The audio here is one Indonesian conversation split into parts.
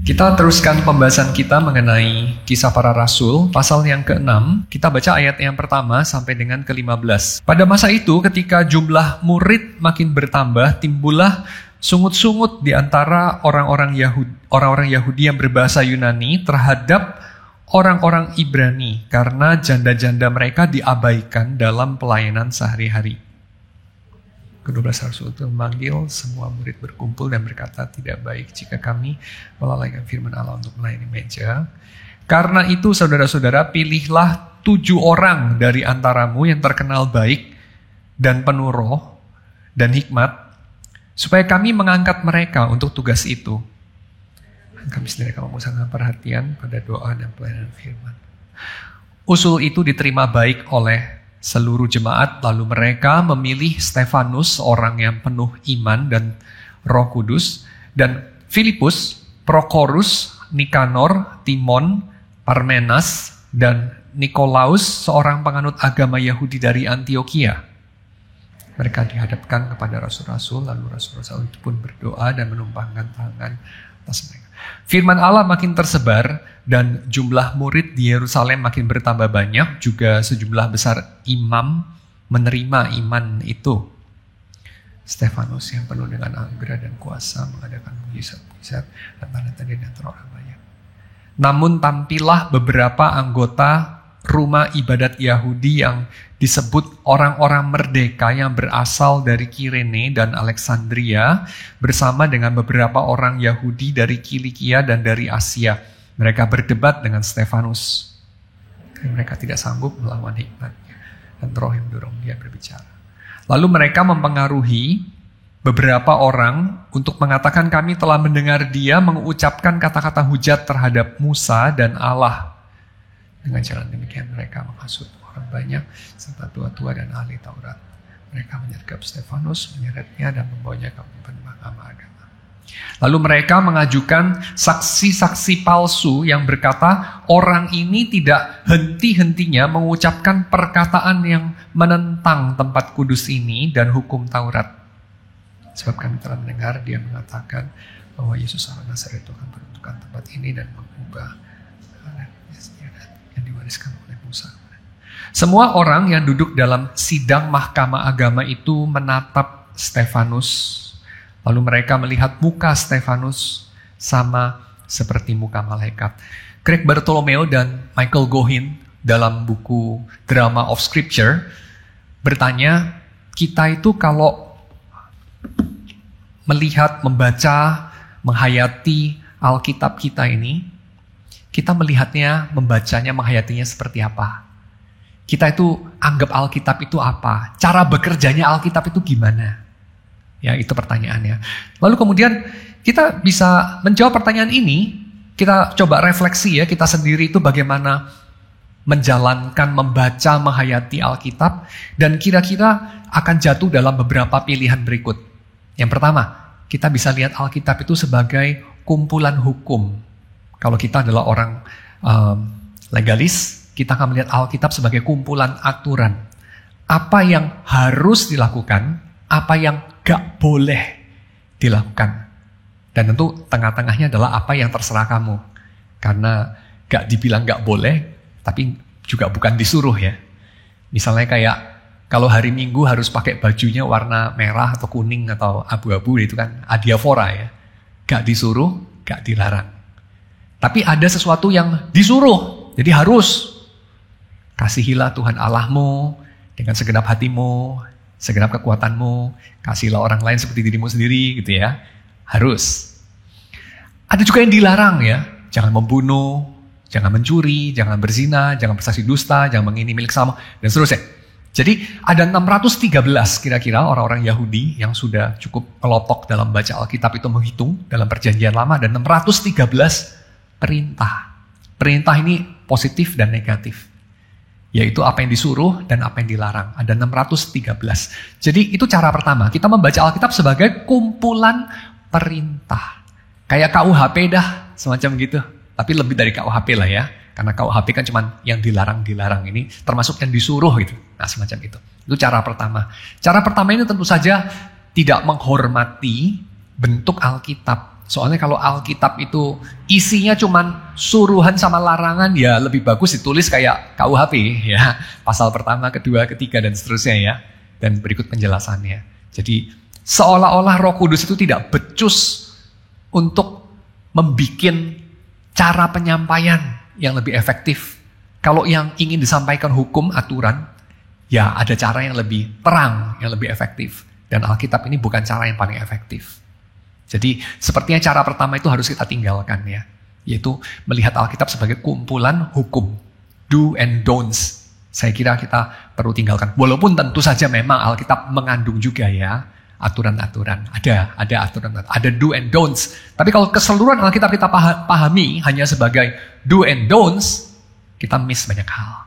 Kita teruskan pembahasan kita mengenai Kisah Para Rasul, pasal yang ke-6. Kita baca ayat yang pertama sampai dengan ke-15. Pada masa itu, ketika jumlah murid makin bertambah, timbullah sungut-sungut di antara orang-orang Yahudi yang berbahasa Yunani terhadap orang-orang Ibrani, karena janda-janda mereka diabaikan dalam pelayanan sehari-hari. Kedua belas rasul itu memanggil semua murid berkumpul dan berkata, tidak baik jika kami melalaikan firman Allah untuk melayani meja. Karena itu saudara-saudara, pilihlah 7 orang dari antaramu yang terkenal baik dan penuh roh dan hikmat, supaya kami mengangkat mereka untuk tugas itu. Kami sendiri akan memusatkan perhatian pada doa dan pelayanan firman. Usul itu diterima baik oleh seluruh jemaat, lalu mereka memilih Stefanus, orang yang penuh iman dan Roh Kudus, dan Filipus, Prokorus, Nikanor, Timon, Parmenas, dan Nikolaus, seorang penganut agama Yahudi dari Antioquia. Mereka dihadapkan kepada rasul-rasul, lalu rasul-rasul itu pun berdoa dan menumpangkan tangan atas mereka. Firman Allah makin tersebar dan jumlah murid di Yerusalem makin bertambah banyak, juga sejumlah besar imam menerima iman itu. Stefanus yang penuh dengan anugerah dan kuasa mengadakan mujizat-mujizat dan tanda-tanda di antara orang banyak. Namun tampillah beberapa anggota rumah ibadat Yahudi yang disebut orang-orang merdeka yang berasal dari Kirene dan Alexandria bersama dengan beberapa orang Yahudi dari Kilikia dan dari Asia. Mereka berdebat dengan Stefanus. Mereka tidak sanggup melawan hikmatnya dan roh yang mendorong dia berbicara. Lalu mereka mempengaruhi beberapa orang untuk mengatakan, kami telah mendengar dia mengucapkan kata-kata hujat terhadap Musa dan Allah. Dengan jalan demikian mereka menghasut orang banyak serta tua-tua dan ahli Taurat. Mereka menyergap Stefanus, menyeretnya dan membawanya ke mahkamah agama. Lalu mereka mengajukan saksi-saksi palsu yang berkata, orang ini tidak henti-hentinya mengucapkan perkataan yang menentang tempat kudus ini dan hukum Taurat. Sebab kami telah mendengar dia mengatakan bahwa Yesus orang Nazaret itu akan peruntukan tempat ini dan mengubah yang diwariskan oleh Musa. Semua orang yang duduk dalam sidang mahkamah agama itu menatap Stefanus. Lalu mereka melihat muka Stefanus sama seperti muka malaikat. Craig Bartholomew dan Michael Gohin dalam buku Drama of Scripture bertanya, kita itu kalau melihat, membaca, menghayati Alkitab kita ini, kita melihatnya, membacanya, menghayatinya seperti apa? Kita itu anggap Alkitab itu apa? Cara bekerjanya Alkitab itu gimana? Ya, itu pertanyaannya. Lalu kemudian kita bisa menjawab pertanyaan ini, kita coba refleksi ya, kita sendiri itu bagaimana menjalankan, membaca, menghayati Alkitab, dan kira-kira akan jatuh dalam beberapa pilihan berikut. Yang pertama, kita bisa lihat Alkitab itu sebagai kumpulan hukum. Kalau kita adalah orang legalis, kita akan melihat Alkitab sebagai kumpulan aturan. Apa yang harus dilakukan, apa yang gak boleh dilakukan. Dan tentu tengah-tengahnya adalah apa yang terserah kamu. Karena gak dibilang gak boleh, tapi juga bukan disuruh ya. Misalnya kayak kalau hari Minggu harus pakai bajunya warna merah atau kuning atau abu-abu, itu kan adiaphora ya. Gak disuruh, gak dilarang. Tapi ada sesuatu yang disuruh, jadi harus. Kasihilah Tuhan Allahmu dengan segenap hatimu, segenap kekuatanmu, kasihlah orang lain seperti dirimu sendiri gitu ya. Harus. Ada juga yang dilarang ya. Jangan membunuh, jangan mencuri, jangan berzina, jangan bersaksi dusta, jangan mengingini milik sama, dan seterusnya. Jadi ada 613 kira-kira orang-orang Yahudi yang sudah cukup kelotok dalam baca Alkitab itu menghitung dalam perjanjian lama, dan 613 perintah. Perintah ini positif dan negatif. Yaitu apa yang disuruh dan apa yang dilarang. Ada 613. Jadi itu cara pertama. Kita membaca Alkitab sebagai kumpulan perintah. Kayak KUHP dah, semacam gitu. Tapi lebih dari KUHP lah ya. Karena KUHP kan cuma yang dilarang-dilarang, ini termasuk yang disuruh gitu. Nah semacam itu. Itu cara pertama. Cara pertama ini tentu saja tidak menghormati bentuk Alkitab Soalnya kalau Alkitab itu isinya cuman suruhan sama larangan, ya lebih bagus ditulis kayak KUHP ya. Pasal pertama, kedua, ketiga, dan seterusnya ya. Dan berikut penjelasannya. Jadi seolah-olah Roh Kudus itu tidak becus untuk membuat cara penyampaian yang lebih efektif. Kalau yang ingin disampaikan hukum, aturan, ya ada cara yang lebih terang, yang lebih efektif. Dan Alkitab ini bukan cara yang paling efektif. Jadi sepertinya cara pertama itu harus kita tinggalkan ya. Yaitu melihat Alkitab sebagai kumpulan hukum. Do and don'ts. Saya kira kita perlu tinggalkan. Walaupun tentu saja memang Alkitab mengandung juga ya aturan-aturan. Ada aturan, ada do and don'ts. Tapi kalau keseluruhan Alkitab kita pahami hanya sebagai do and don'ts, kita miss banyak hal.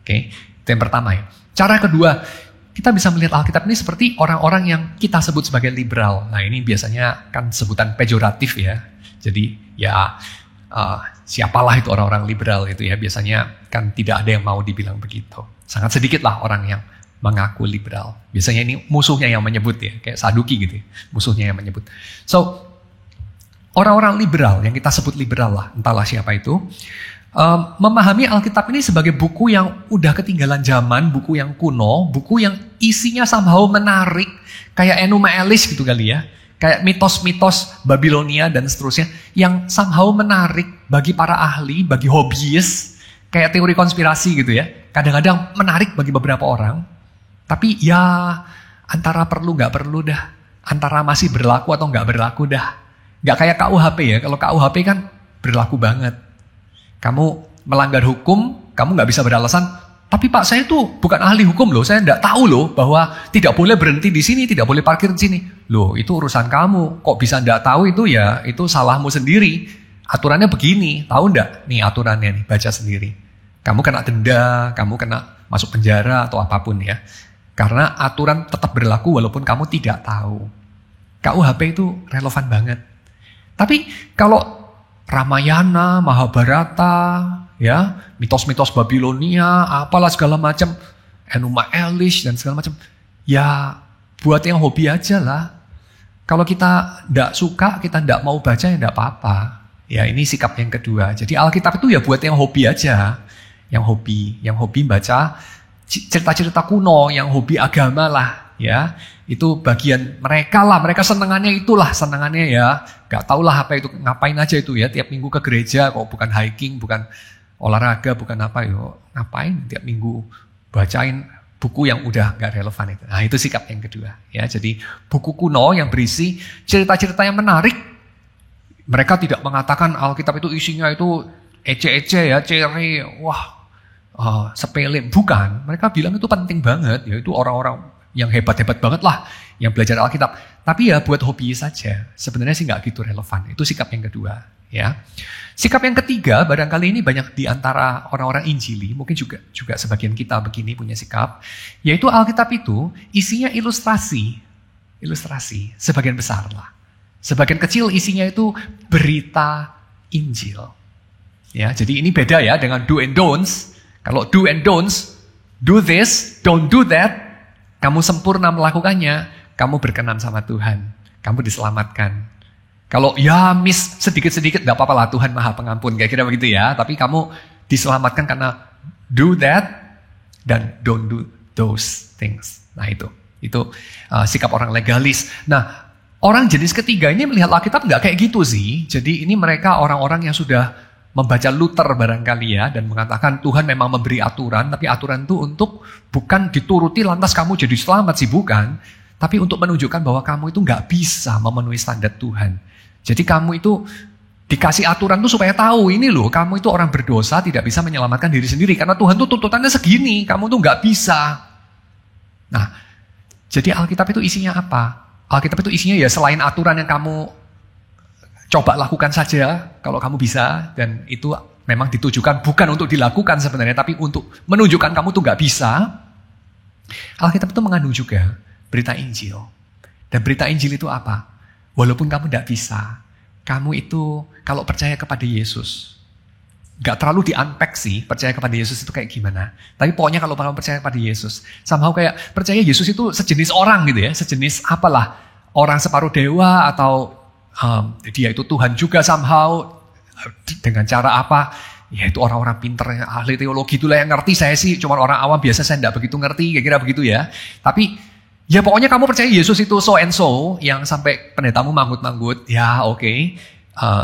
Oke, itu yang pertama ya. Cara kedua, kita bisa melihat Alkitab ini seperti orang-orang yang kita sebut sebagai liberal. Nah ini biasanya kan sebutan pejoratif ya. Jadi ya siapalah itu orang-orang liberal itu ya. Biasanya kan tidak ada yang mau dibilang begitu. Sangat sedikit lah orang yang mengaku liberal. Biasanya ini musuhnya yang menyebut ya. Kayak Saduki gitu ya. Musuhnya yang menyebut. So orang-orang liberal yang kita sebut liberal lah. Entahlah siapa itu. Memahami Alkitab ini sebagai buku yang udah ketinggalan zaman, buku yang kuno, buku yang isinya somehow menarik, kayak Enuma Elish gitu kali ya, kayak mitos-mitos Babilonia dan seterusnya, yang somehow menarik bagi para ahli, bagi hobiis, kayak teori konspirasi gitu ya, kadang-kadang menarik bagi beberapa orang, tapi ya antara perlu nggak perlu dah, antara masih berlaku atau nggak berlaku dah, nggak kayak KUHP ya, kalau KUHP kan berlaku banget. Kamu melanggar hukum, kamu nggak bisa beralasan, tapi Pak saya tuh bukan ahli hukum loh, saya nggak tahu loh bahwa tidak boleh berhenti di sini, tidak boleh parkir di sini. Loh itu urusan kamu, kok bisa nggak tahu itu ya, itu salahmu sendiri. Aturannya begini, tahu nggak? Nih aturannya nih, baca sendiri. Kamu kena denda, kamu kena masuk penjara atau apapun ya. Karena aturan tetap berlaku walaupun kamu tidak tahu. KUHP itu relevan banget. Tapi kalau Ramayana, Mahabharata, ya, mitos-mitos Babilonia, apalah segala macam, Enuma Elish dan segala macam. Ya, buat yang hobi aja lah. Kalau kita tidak suka, kita tidak mau baca, ya tidak apa-apa. Ya, ini sikap yang kedua. Jadi Alkitab itu ya buat yang hobi aja. Yang hobi baca cerita-cerita kuno, yang hobi agama lah, ya. Itu bagian mereka lah, mereka senangannya ya. Gak tau lah apa itu, ngapain aja itu ya, tiap minggu ke gereja, kok bukan hiking, bukan olahraga, bukan apa ya, ngapain tiap minggu bacain buku yang udah gak relevan itu. Nah itu sikap yang kedua ya, jadi buku kuno yang berisi cerita-cerita yang menarik. Mereka tidak mengatakan Alkitab itu isinya itu ece-ece ya, cere, wah sepele, bukan. Mereka bilang itu penting banget, ya itu orang-orang yang hebat-hebat banget lah yang belajar Alkitab. Tapi ya buat hobi saja. Sebenarnya sih nggak gitu relevan. Itu sikap yang kedua. Ya. Sikap yang ketiga, barangkali ini banyak di antara orang-orang Injili, mungkin juga sebagian kita begini punya sikap, yaitu Alkitab itu isinya ilustrasi. Ilustrasi, sebagian besar lah. Sebagian kecil isinya itu berita Injil. Ya, jadi ini beda ya dengan do and don'ts. Kalau do and don'ts, do this, don't do that. Kamu sempurna melakukannya, kamu berkenan sama Tuhan. Kamu diselamatkan. Kalau ya miss sedikit-sedikit, gak apa-apa lah, Tuhan Maha Pengampun. Kira-kira begitu ya. Tapi kamu diselamatkan karena do that dan don't do those things. Nah itu sikap orang legalis. Nah orang jenis ketiga ini melihat Alkitab gak kayak gitu sih. Jadi ini mereka orang-orang yang sudah membaca Luther barangkali ya, dan mengatakan Tuhan memang memberi aturan, tapi aturan itu untuk bukan dituruti lantas kamu jadi selamat sih, bukan. Tapi untuk menunjukkan bahwa kamu itu nggak bisa memenuhi standar Tuhan. Jadi kamu itu dikasih aturan tuh supaya tahu, ini loh, kamu itu orang berdosa, tidak bisa menyelamatkan diri sendiri. Karena Tuhan tuh tuntutannya segini, kamu tuh nggak bisa. Nah, jadi Alkitab itu isinya apa? Alkitab itu isinya ya selain aturan yang kamu coba lakukan saja kalau kamu bisa, dan itu memang ditujukan bukan untuk dilakukan sebenarnya, tapi untuk menunjukkan kamu tuh nggak bisa. Alkitab itu mengandung juga berita Injil. Dan berita Injil itu apa? Walaupun kamu tidak bisa, kamu itu kalau percaya kepada Yesus, nggak terlalu di-unpack sih percaya kepada Yesus itu kayak gimana. Tapi pokoknya kalau kamu percaya kepada Yesus, somehow kayak percaya Yesus itu sejenis orang gitu ya, sejenis apalah, orang separuh dewa atau dia itu Tuhan juga somehow, dengan cara apa? Ya itu orang-orang pinter, ahli teologi itulah yang ngerti, saya sih cuma orang awam biasa, saya tidak begitu ngerti, kira-kira begitu ya. Tapi ya pokoknya kamu percaya Yesus itu so and so, yang sampai pendetamu manggut-manggut, ya oke.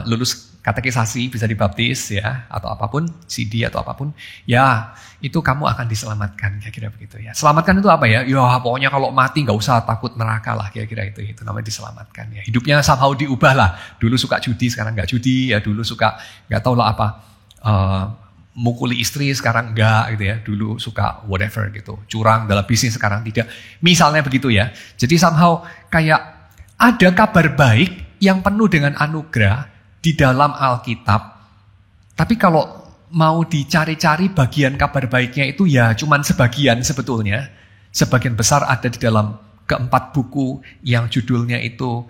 Lulus katekisasi, bisa dibaptis ya, atau apapun, CD atau apapun, ya itu kamu akan diselamatkan, kira-kira begitu ya. Selamatkan itu apa ya? Ya pokoknya kalau mati nggak usah takut neraka lah, kira-kira itu namanya diselamatkan ya. Hidupnya somehow diubah lah, dulu suka judi, sekarang nggak judi, ya dulu suka nggak tahu lah apa, mukuli istri, sekarang enggak gitu ya, dulu suka whatever gitu, curang dalam bisnis, sekarang tidak, misalnya begitu ya. Jadi somehow kayak ada kabar baik yang penuh dengan anugerah di dalam Alkitab, tapi kalau mau dicari-cari bagian kabar baiknya itu ya cuman sebagian sebetulnya. Sebagian besar ada di dalam keempat buku yang judulnya itu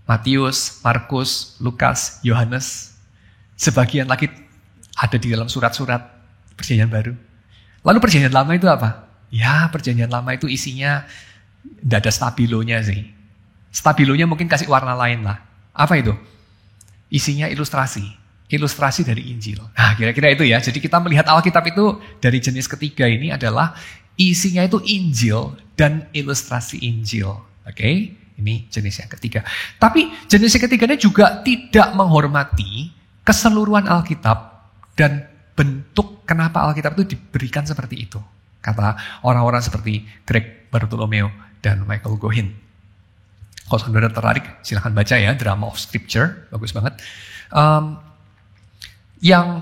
Matius, Markus, Lukas, Yohanes. Sebagian lagi ada di dalam surat-surat Perjanjian Baru. Lalu Perjanjian Lama itu apa? Ya Perjanjian Lama itu isinya tidak ada stabilonya sih. Stabilonya mungkin kasih warna lain lah. Apa itu? Isinya ilustrasi dari Injil. Nah kira-kira itu ya. Jadi kita melihat Alkitab itu dari jenis ketiga ini adalah isinya itu Injil dan ilustrasi Injil. Oke? Ini jenis yang ketiga. Tapi jenis yang ketiganya juga tidak menghormati keseluruhan Alkitab dan bentuk kenapa Alkitab itu diberikan seperti itu. Kata orang-orang seperti Greg Bartholomew dan Michael Gohin. Kalau saudara tertarik, silahkan baca ya, Drama of Scripture, bagus banget. Yang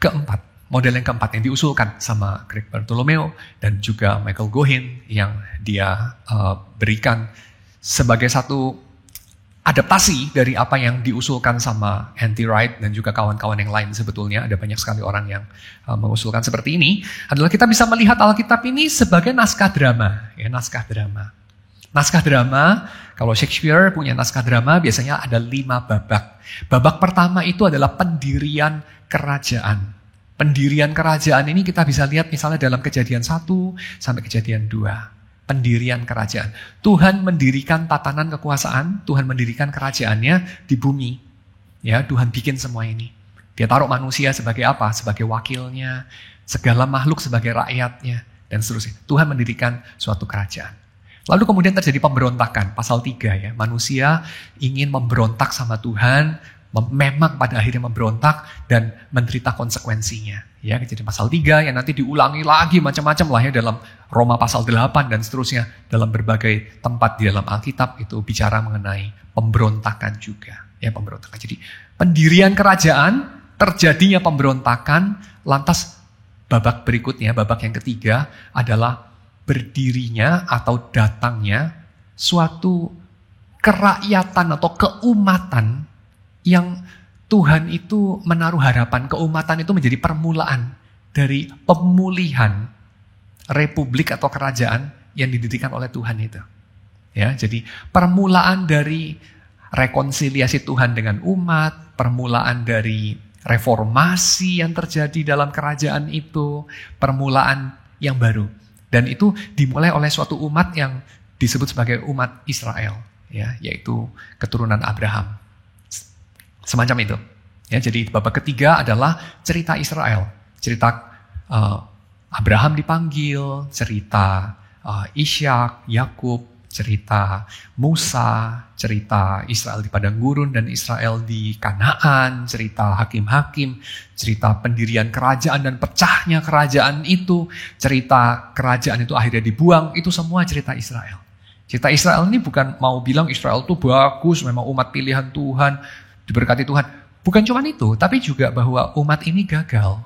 keempat, model yang keempat yang diusulkan sama Greg Bartholomew dan juga Michael Gohin yang dia berikan sebagai satu adaptasi dari apa yang diusulkan sama N.T. Wright dan juga kawan-kawan yang lain sebetulnya. Ada banyak sekali orang yang mengusulkan seperti ini. Adalah kita bisa melihat Alkitab ini sebagai naskah drama. Ya, naskah drama. Naskah drama, kalau Shakespeare punya naskah drama biasanya ada 5 babak. Babak pertama itu adalah pendirian kerajaan. Pendirian kerajaan ini kita bisa lihat misalnya dalam Kejadian 1 sampai Kejadian 2. Pendirian kerajaan. Tuhan mendirikan tatanan kekuasaan, Tuhan mendirikan kerajaannya di bumi. Ya, Tuhan bikin semua ini. Dia taruh manusia sebagai apa? Sebagai wakilnya, segala makhluk sebagai rakyatnya, dan seterusnya. Tuhan mendirikan suatu kerajaan. Lalu kemudian terjadi pemberontakan, pasal 3 ya. Manusia ingin memberontak sama Tuhan, memang pada akhirnya memberontak dan menderita konsekuensinya. Ya, jadi pasal 3 yang nanti diulangi lagi macam-macam lah ya dalam Roma pasal 8 dan seterusnya. Dalam berbagai tempat di dalam Alkitab itu bicara mengenai pemberontakan juga. Ya, pemberontakan. Jadi pendirian kerajaan, terjadinya pemberontakan, lantas babak berikutnya, babak yang ketiga adalah berdirinya atau datangnya suatu kerakyatan atau keumatan yang Tuhan itu menaruh harapan. Keumatan itu menjadi permulaan dari pemulihan republik atau kerajaan yang didirikan oleh Tuhan itu. Ya, jadi permulaan dari rekonsiliasi Tuhan dengan umat, permulaan dari reformasi yang terjadi dalam kerajaan itu, permulaan yang baru. Dan itu dimulai oleh suatu umat yang disebut sebagai umat Israel, ya, yaitu keturunan Abraham. Semacam itu. Ya, jadi babak ketiga adalah cerita Israel. Cerita Abraham dipanggil, cerita Ishak, Yakub, cerita Musa, cerita Israel di padang gurun dan Israel di Kanaan, cerita hakim-hakim, cerita pendirian kerajaan dan pecahnya kerajaan itu, cerita kerajaan itu akhirnya dibuang, itu semua cerita Israel. Cerita Israel ini bukan mau bilang Israel itu bagus, memang umat pilihan Tuhan, diberkati Tuhan. Bukan cuma itu, tapi juga bahwa umat ini gagal.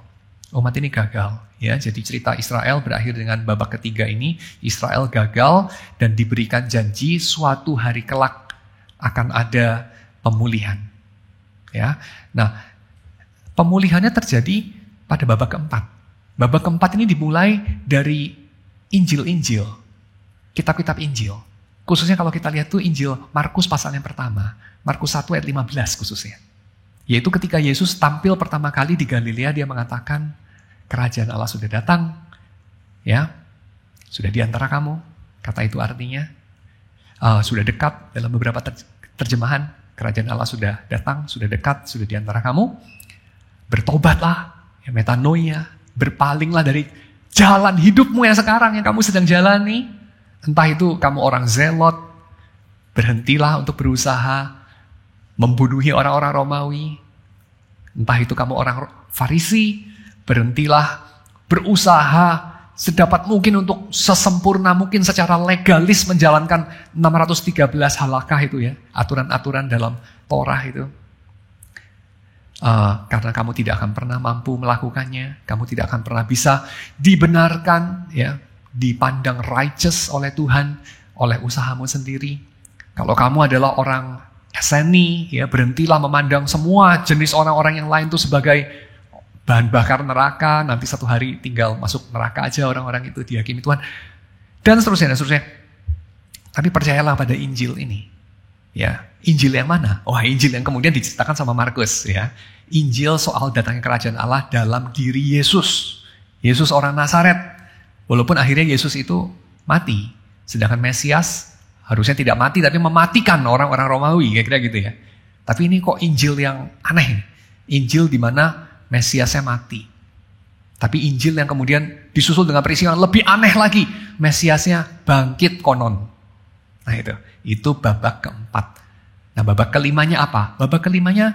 Umat ini gagal. Ya, jadi cerita Israel berakhir dengan babak ketiga ini. Israel gagal dan diberikan janji suatu hari kelak akan ada pemulihan. Ya, nah pemulihannya terjadi pada babak keempat. Babak keempat ini dimulai dari Injil-Injil, kitab-kitab Injil. Khususnya kalau kita lihat tuh Injil Markus pasal yang pertama, Markus 1 ayat 15 khususnya. Yaitu ketika Yesus tampil pertama kali di Galilea, dia mengatakan, kerajaan Allah sudah datang, ya, sudah di antara kamu. Kata itu artinya sudah dekat dalam beberapa terjemahan. kerajaan Allah sudah datang, sudah dekat, sudah di antara kamu. Bertobatlah, ya, metanoia, berpalinglah dari jalan hidupmu yang sekarang yang kamu sedang jalani. Entah itu kamu orang zelot, berhentilah untuk berusaha membunuhi orang-orang Romawi. Entah itu kamu orang Farisi, berhentilah berusaha sedapat mungkin untuk sesempurna mungkin secara legalis menjalankan 613 halakah itu ya, aturan-aturan dalam Torah itu. Karena kamu tidak akan pernah mampu melakukannya, kamu tidak akan pernah bisa dibenarkan, ya, dipandang righteous oleh Tuhan, oleh usahamu sendiri. Kalau kamu adalah orang SNI, ya, berhentilah memandang semua jenis orang-orang yang lain itu sebagai bahan bakar neraka, nanti satu hari tinggal masuk neraka aja orang-orang itu dihakimi Tuhan. Dan seterusnya, dan seterusnya. Tapi percayalah pada Injil ini. Ya, Injil yang mana? Wah, Injil yang kemudian diceritakan sama Markus, ya. Injil soal datangnya kerajaan Allah dalam diri Yesus. Yesus orang Nazaret. Walaupun akhirnya Yesus itu mati. Sedangkan Mesias harusnya tidak mati, tapi mematikan orang-orang Romawi, kira-kira gitu ya. Tapi ini kok Injil yang aneh. Injil di mana Mesiasnya mati. Tapi Injil yang kemudian disusul dengan peristiwa yang lebih aneh lagi. Mesiasnya bangkit konon. Nah itu babak keempat. Nah babak kelimanya apa? Babak kelimanya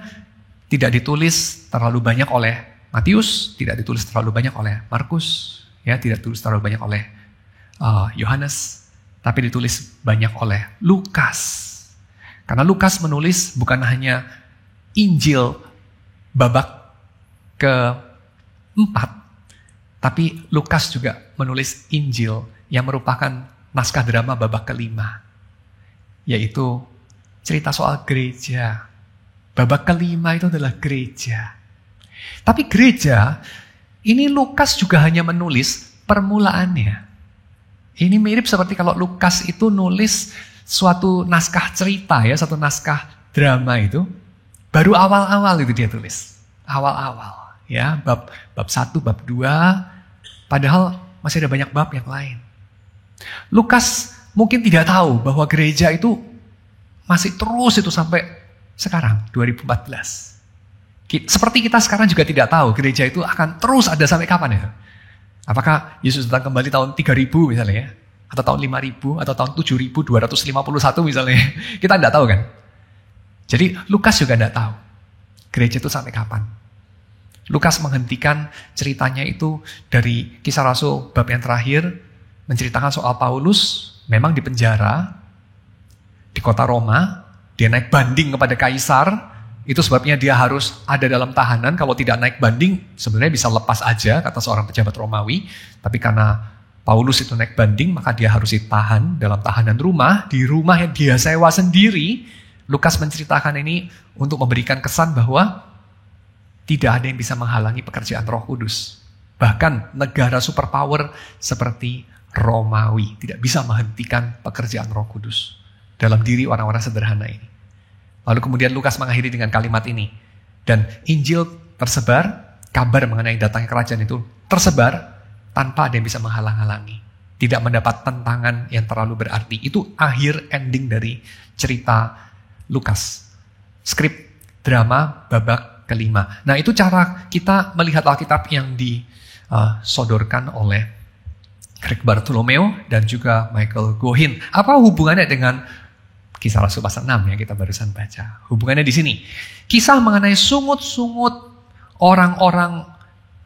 tidak ditulis terlalu banyak oleh Matius, tidak ditulis terlalu banyak oleh Markus, ya, tidak ditulis terlalu banyak oleh Yohanes, tapi ditulis banyak oleh Lukas. Karena Lukas menulis bukan hanya Injil babak keempat, tapi Lukas juga menulis Injil yang merupakan naskah drama babak kelima, yaitu cerita soal gereja. Babak kelima itu adalah gereja. Tapi gereja, ini Lukas juga hanya menulis permulaannya. Ini mirip seperti kalau Lukas itu nulis suatu naskah cerita, ya, satu naskah drama itu, baru awal-awal itu dia tulis. Awal-awal. Ya, bab 1, bab 2, padahal masih ada banyak bab yang lain. Lukas mungkin tidak tahu bahwa gereja itu masih terus itu sampai sekarang, 2014. Seperti kita sekarang juga tidak tahu gereja itu akan terus ada sampai kapan ya. Apakah Yesus datang kembali tahun 3000 misalnya ya, atau tahun 5000, atau tahun 7251 misalnya. Kita tidak tahu kan. Jadi Lukas juga tidak tahu gereja itu sampai kapan. Lukas menghentikan ceritanya itu dari Kisah Rasul bab yang terakhir, menceritakan soal Paulus memang di penjara di kota Roma, dia naik banding kepada kaisar, itu sebabnya dia harus ada dalam tahanan. Kalau tidak naik banding sebenarnya bisa lepas aja, kata seorang pejabat Romawi, tapi karena Paulus itu naik banding, maka dia harus ditahan dalam tahanan rumah, di rumah yang dia sewa sendiri. Lukas menceritakan ini untuk memberikan kesan bahwa tidak ada yang bisa menghalangi pekerjaan Roh Kudus. Bahkan negara superpower seperti Romawi tidak bisa menghentikan pekerjaan Roh Kudus dalam diri orang-orang sederhana ini. Lalu kemudian Lukas mengakhiri dengan kalimat ini. Dan Injil tersebar, kabar mengenai datangnya kerajaan itu tersebar tanpa ada yang bisa menghalang-halangi. Tidak mendapat tentangan yang terlalu berarti. Itu akhir ending dari cerita Lukas. Skrip drama babak kelima. Nah itu cara kita melihat Alkitab yang disodorkan oleh Greg Bartolomeo dan juga Michael Gohin. Apa hubungannya dengan Kisah Rasul pasal 6 yang kita barusan baca? Hubungannya di sini. Kisah mengenai sungut-sungut orang-orang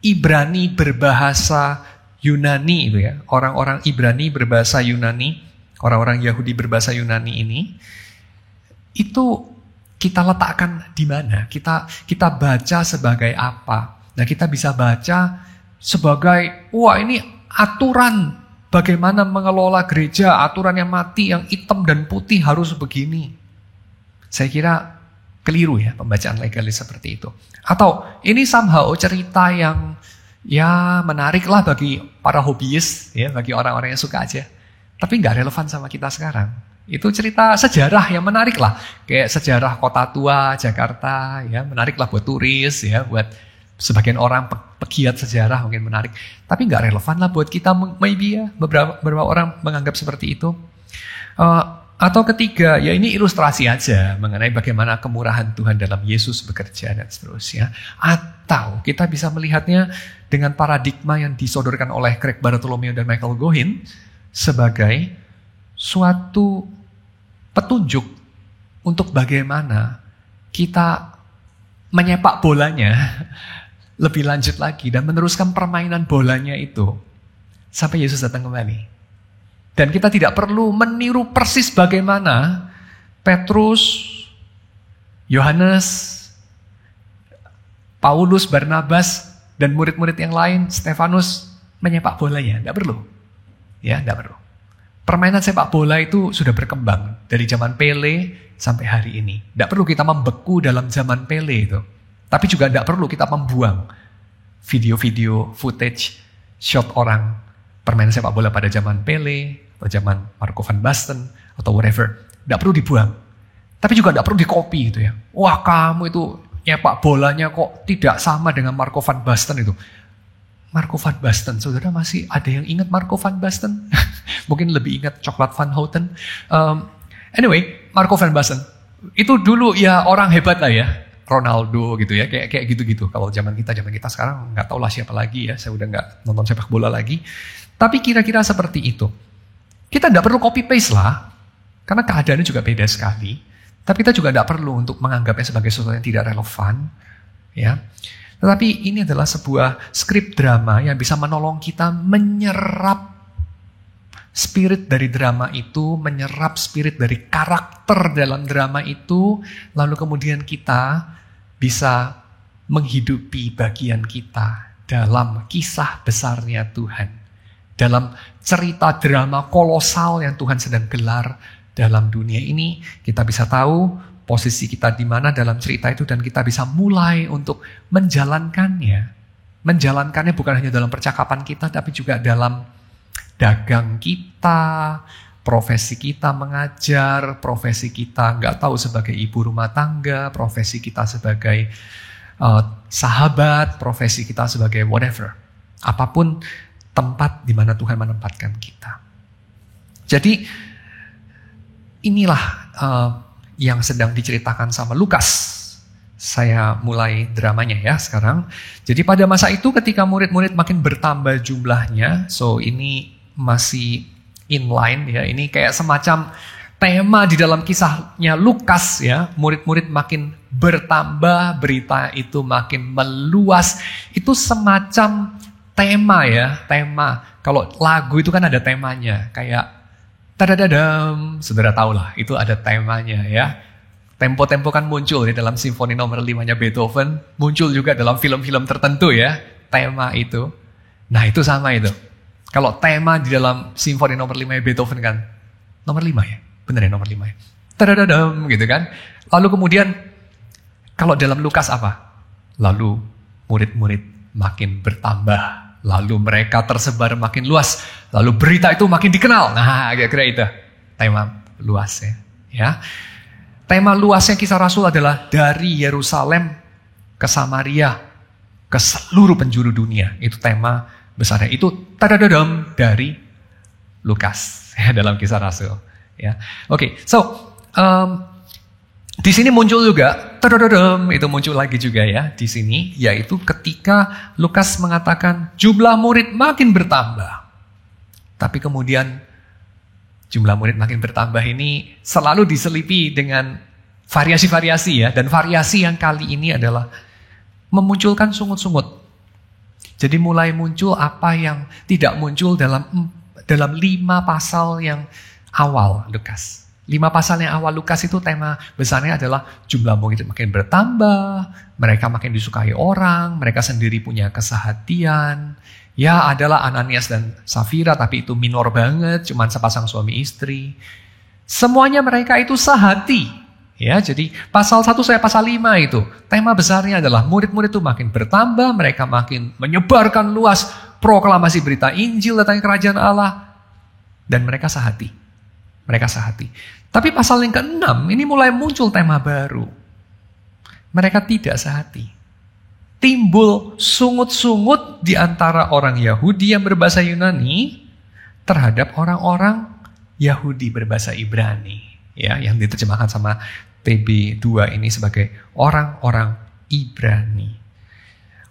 Ibrani berbahasa Yunani itu ya. Orang-orang Ibrani berbahasa Yunani, orang-orang Yahudi berbahasa Yunani ini, itu kita letakkan di mana? Kita baca sebagai apa? Nah, kita bisa baca sebagai, wah ini aturan bagaimana mengelola gereja, aturan yang mati, yang hitam dan putih harus begini. Saya kira keliru ya pembacaan legalis seperti itu. Atau ini somehow cerita yang ya menarik lah bagi para hobiis, ya, bagi orang-orang yang suka aja. Tapi nggak relevan sama kita sekarang. Itu cerita sejarah yang menarik lah. Kayak sejarah kota tua Jakarta, ya menarik lah buat turis, ya buat sebagian orang pegiat sejarah mungkin menarik. Tapi nggak relevan lah buat kita, maybe ya. Beberapa orang menganggap seperti itu. Atau ketiga, ya ini ilustrasi aja mengenai bagaimana kemurahan Tuhan dalam Yesus bekerja dan seterusnya. Atau kita bisa melihatnya dengan paradigma yang disodorkan oleh Craig Bartholomew dan Michael Gohin sebagai suatu petunjuk untuk bagaimana kita menyepak bolanya lebih lanjut lagi dan meneruskan permainan bolanya itu sampai Yesus datang kembali. Dan kita tidak perlu meniru persis bagaimana Petrus, Yohanes, Paulus, Barnabas, dan murid-murid yang lain, Stefanus, menyepak bolanya. Tidak perlu. Ya, tidak perlu. Permainan sepak bola itu sudah berkembang dari zaman Pele sampai hari ini. Tidak perlu kita membeku dalam zaman Pele itu. Tapi juga tidak perlu kita membuang video-video, footage, shot orang permainan sepak bola pada zaman Pele, atau zaman Marco van Basten, atau whatever. Tidak perlu dibuang. Tapi juga tidak perlu di-copy gitu ya. Wah, kamu itu nyepak bolanya kok tidak sama dengan Marco van Basten itu. Marco van Basten, saudara masih ada yang ingat Marco van Basten? Mungkin lebih ingat coklat Van Houten. Anyway, Marco van Basten. Itu dulu ya orang hebat lah ya. Ronaldo gitu ya, kayak gitu-gitu. Kalau zaman kita sekarang nggak tahu lah siapa lagi ya. Saya udah nggak nonton sepak bola lagi. Tapi kira-kira seperti itu. Kita tidak perlu copy-paste lah, karena keadaannya juga beda sekali. Tapi kita juga tidak perlu untuk menganggapnya sebagai sesuatu yang tidak relevan. Ya. Tetapi ini adalah sebuah skrip drama yang bisa menolong kita menyerap spirit dari drama itu, menyerap spirit dari karakter dalam drama itu, lalu kemudian kita bisa menghidupi bagian kita dalam kisah besarnya Tuhan. Dalam cerita drama kolosal yang Tuhan sedang gelar dalam dunia ini, kita bisa tahu posisi kita di mana dalam cerita itu dan kita bisa mulai untuk menjalankannya. Menjalankannya bukan hanya dalam percakapan kita, tapi juga dalam dagang kita, profesi kita mengajar, profesi kita nggak tahu sebagai ibu rumah tangga, profesi kita sebagai sahabat, profesi kita sebagai whatever. Apapun tempat di mana Tuhan menempatkan kita. Jadi inilah yang sedang diceritakan sama Lukas. Saya mulai dramanya ya sekarang. Jadi pada masa itu ketika murid-murid makin bertambah jumlahnya, so ini masih inline ya, ini kayak semacam tema di dalam kisahnya Lukas ya. Murid-murid makin bertambah, berita itu makin meluas. Itu semacam tema ya, tema. Kalau lagu itu kan ada temanya, kayak tadadadam, saudara tahu lah, itu ada temanya ya. Tempo-tempo kan muncul di dalam simfoni nomor 5-nya Beethoven, muncul juga dalam film-film tertentu ya, tema itu. Nah itu sama itu. Kalau tema di dalam simfoni nomor 5-nya Beethoven kan, nomor 5 ya, benar ya nomor 5 ya. Tadadadam gitu kan. Lalu kemudian, kalau dalam Lukas apa? Lalu murid-murid makin bertambah. Lalu mereka tersebar makin luas. Lalu berita itu makin dikenal. Nah, kira-kira itu tema luasnya. Ya. Tema luasnya kisah Rasul adalah dari Yerusalem ke Samaria, ke seluruh penjuru dunia. Itu tema besarnya. Itu tadadadam dari Lukas ya, dalam kisah Rasul. Ya. Oke, so di sini muncul juga, itu muncul lagi juga ya di sini, yaitu ketika Lukas mengatakan jumlah murid makin bertambah. Tapi kemudian jumlah murid makin bertambah ini selalu diselipi dengan variasi-variasi ya, dan variasi yang kali ini adalah memunculkan sungut-sungut. Jadi mulai muncul apa yang tidak muncul dalam 5 pasal yang awal Lukas. 5 pasal yang awal Lukas itu tema besarnya adalah jumlah murid makin bertambah, mereka makin disukai orang, mereka sendiri punya kesehatian. Ya adalah Ananias dan Safira, tapi itu minor banget, cuma sepasang suami istri. Semuanya mereka itu sehati. Ya, jadi pasal 1 sampai pasal 5 itu, tema besarnya adalah murid-murid itu makin bertambah, mereka makin menyebarkan luas proklamasi berita Injil datang kerajaan Allah, dan mereka sehati. Mereka sehati. Tapi pasal yang ke-6 ini mulai muncul tema baru. Mereka tidak sehati. Timbul sungut-sungut di antara orang Yahudi yang berbahasa Yunani terhadap orang-orang Yahudi berbahasa Ibrani, ya, yang diterjemahkan sama TB2 ini sebagai orang-orang Ibrani.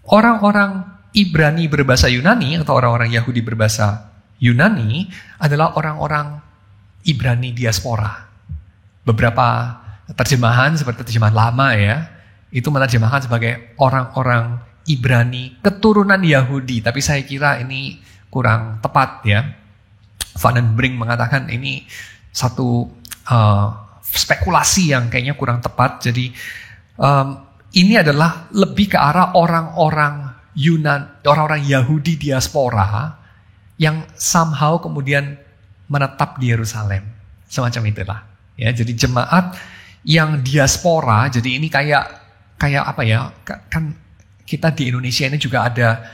Orang-orang Ibrani berbahasa Yunani atau orang-orang Yahudi berbahasa Yunani adalah orang-orang Ibrani diaspora. Beberapa terjemahan seperti terjemahan lama ya, itu menerjemahkan sebagai orang-orang Ibrani keturunan Yahudi. Tapi saya kira ini kurang tepat ya. Van den Brink mengatakan ini satu spekulasi yang kayaknya kurang tepat. Jadi ini adalah lebih ke arah orang-orang orang-orang Yahudi diaspora yang somehow kemudian menetap di Yerusalem. Semacam itulah. Ya, jadi jemaat yang diaspora, jadi ini kayak apa ya? Kan kita di Indonesia ini juga ada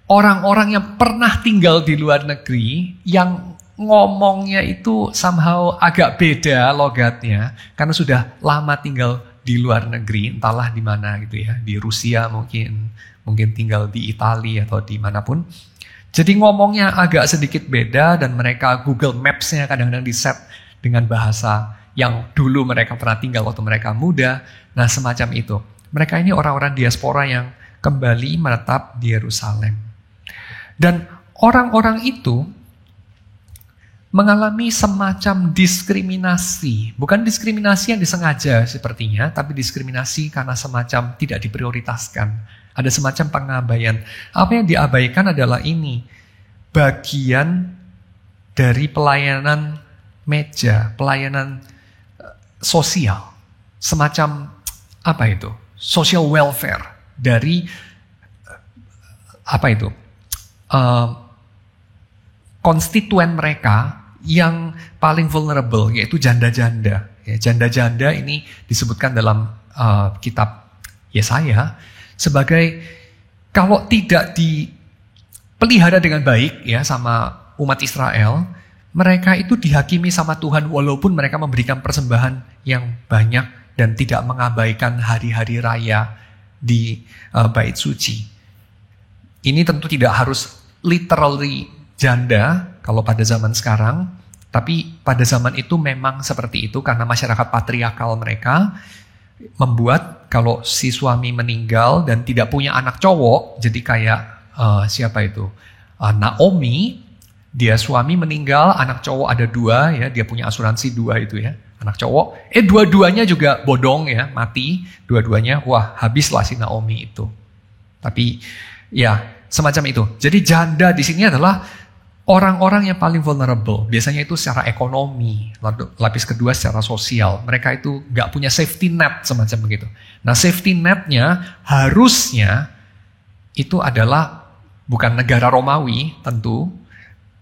orang-orang yang pernah tinggal di luar negeri yang ngomongnya itu somehow agak beda logatnya karena sudah lama tinggal di luar negeri, entahlah di mana gitu ya, di Rusia mungkin tinggal di Italia atau di manapun. Jadi ngomongnya agak sedikit beda dan mereka Google Maps-nya kadang-kadang di-set dengan bahasa yang dulu mereka pernah tinggal waktu mereka muda. Nah, semacam itu. Mereka ini orang-orang diaspora yang kembali menetap di Yerusalem. Dan orang-orang itu mengalami semacam diskriminasi. Bukan diskriminasi yang disengaja sepertinya, tapi diskriminasi karena semacam tidak diprioritaskan. Ada semacam pengabaian. Apa yang diabaikan adalah ini. Bagian dari pelayanan meja, pelayanan sosial. Semacam apa itu? Social welfare. Dari apa itu? Konstituen mereka yang paling vulnerable, yaitu janda-janda. Ya, janda-janda ini disebutkan dalam kitab Yesaya sebagai kalau tidak dipelihara dengan baik ya sama umat Israel, mereka itu dihakimi sama Tuhan walaupun mereka memberikan persembahan yang banyak dan tidak mengabaikan hari-hari raya di bait suci. Ini tentu tidak harus literally janda kalau pada zaman sekarang, tapi pada zaman itu memang seperti itu karena masyarakat patriarkal mereka membuat kalau si suami meninggal dan tidak punya anak cowok, jadi kayak siapa itu? Naomi, dia suami meninggal, anak cowok ada 2 ya, dia punya asuransi 2 itu ya, anak cowok. Dua-duanya juga bodong ya, mati dua-duanya, wah habislah si Naomi itu. Tapi ya semacam itu. Jadi janda di sini adalah orang-orang yang paling vulnerable, biasanya itu secara ekonomi, lapis kedua secara sosial. Mereka itu nggak punya safety net semacam begitu. Nah, safety netnya harusnya itu adalah bukan negara Romawi tentu,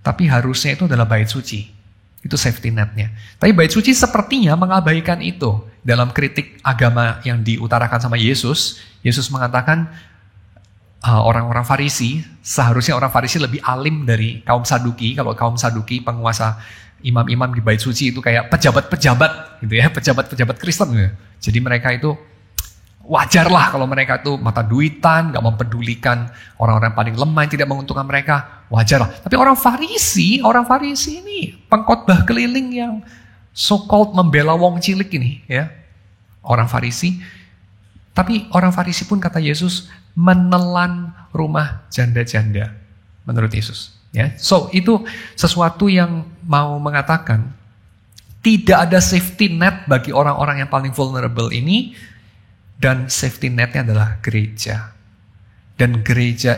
tapi harusnya itu adalah bait suci. Itu safety netnya. Tapi bait suci sepertinya mengabaikan itu. Dalam kritik agama yang diutarakan sama Yesus, Yesus mengatakan orang-orang Farisi, seharusnya orang Farisi lebih alim dari kaum Saduki. Kalau kaum Saduki, penguasa imam-imam di bait suci itu kayak pejabat-pejabat gitu ya, pejabat-pejabat Kristen gitu. Jadi mereka itu wajarlah kalau mereka itu mata duitan, gak mempedulikan orang-orang paling lemah yang tidak menguntungkan mereka, wajarlah. Tapi orang Farisi ini pengkhotbah keliling yang so-called membela wong cilik ini ya. Orang Farisi, tapi orang Farisi pun kata Yesus menelan rumah janda-janda menurut Yesus ya. So itu sesuatu yang mau mengatakan tidak ada safety net bagi orang-orang yang paling vulnerable ini, dan safety netnya adalah gereja. Dan gereja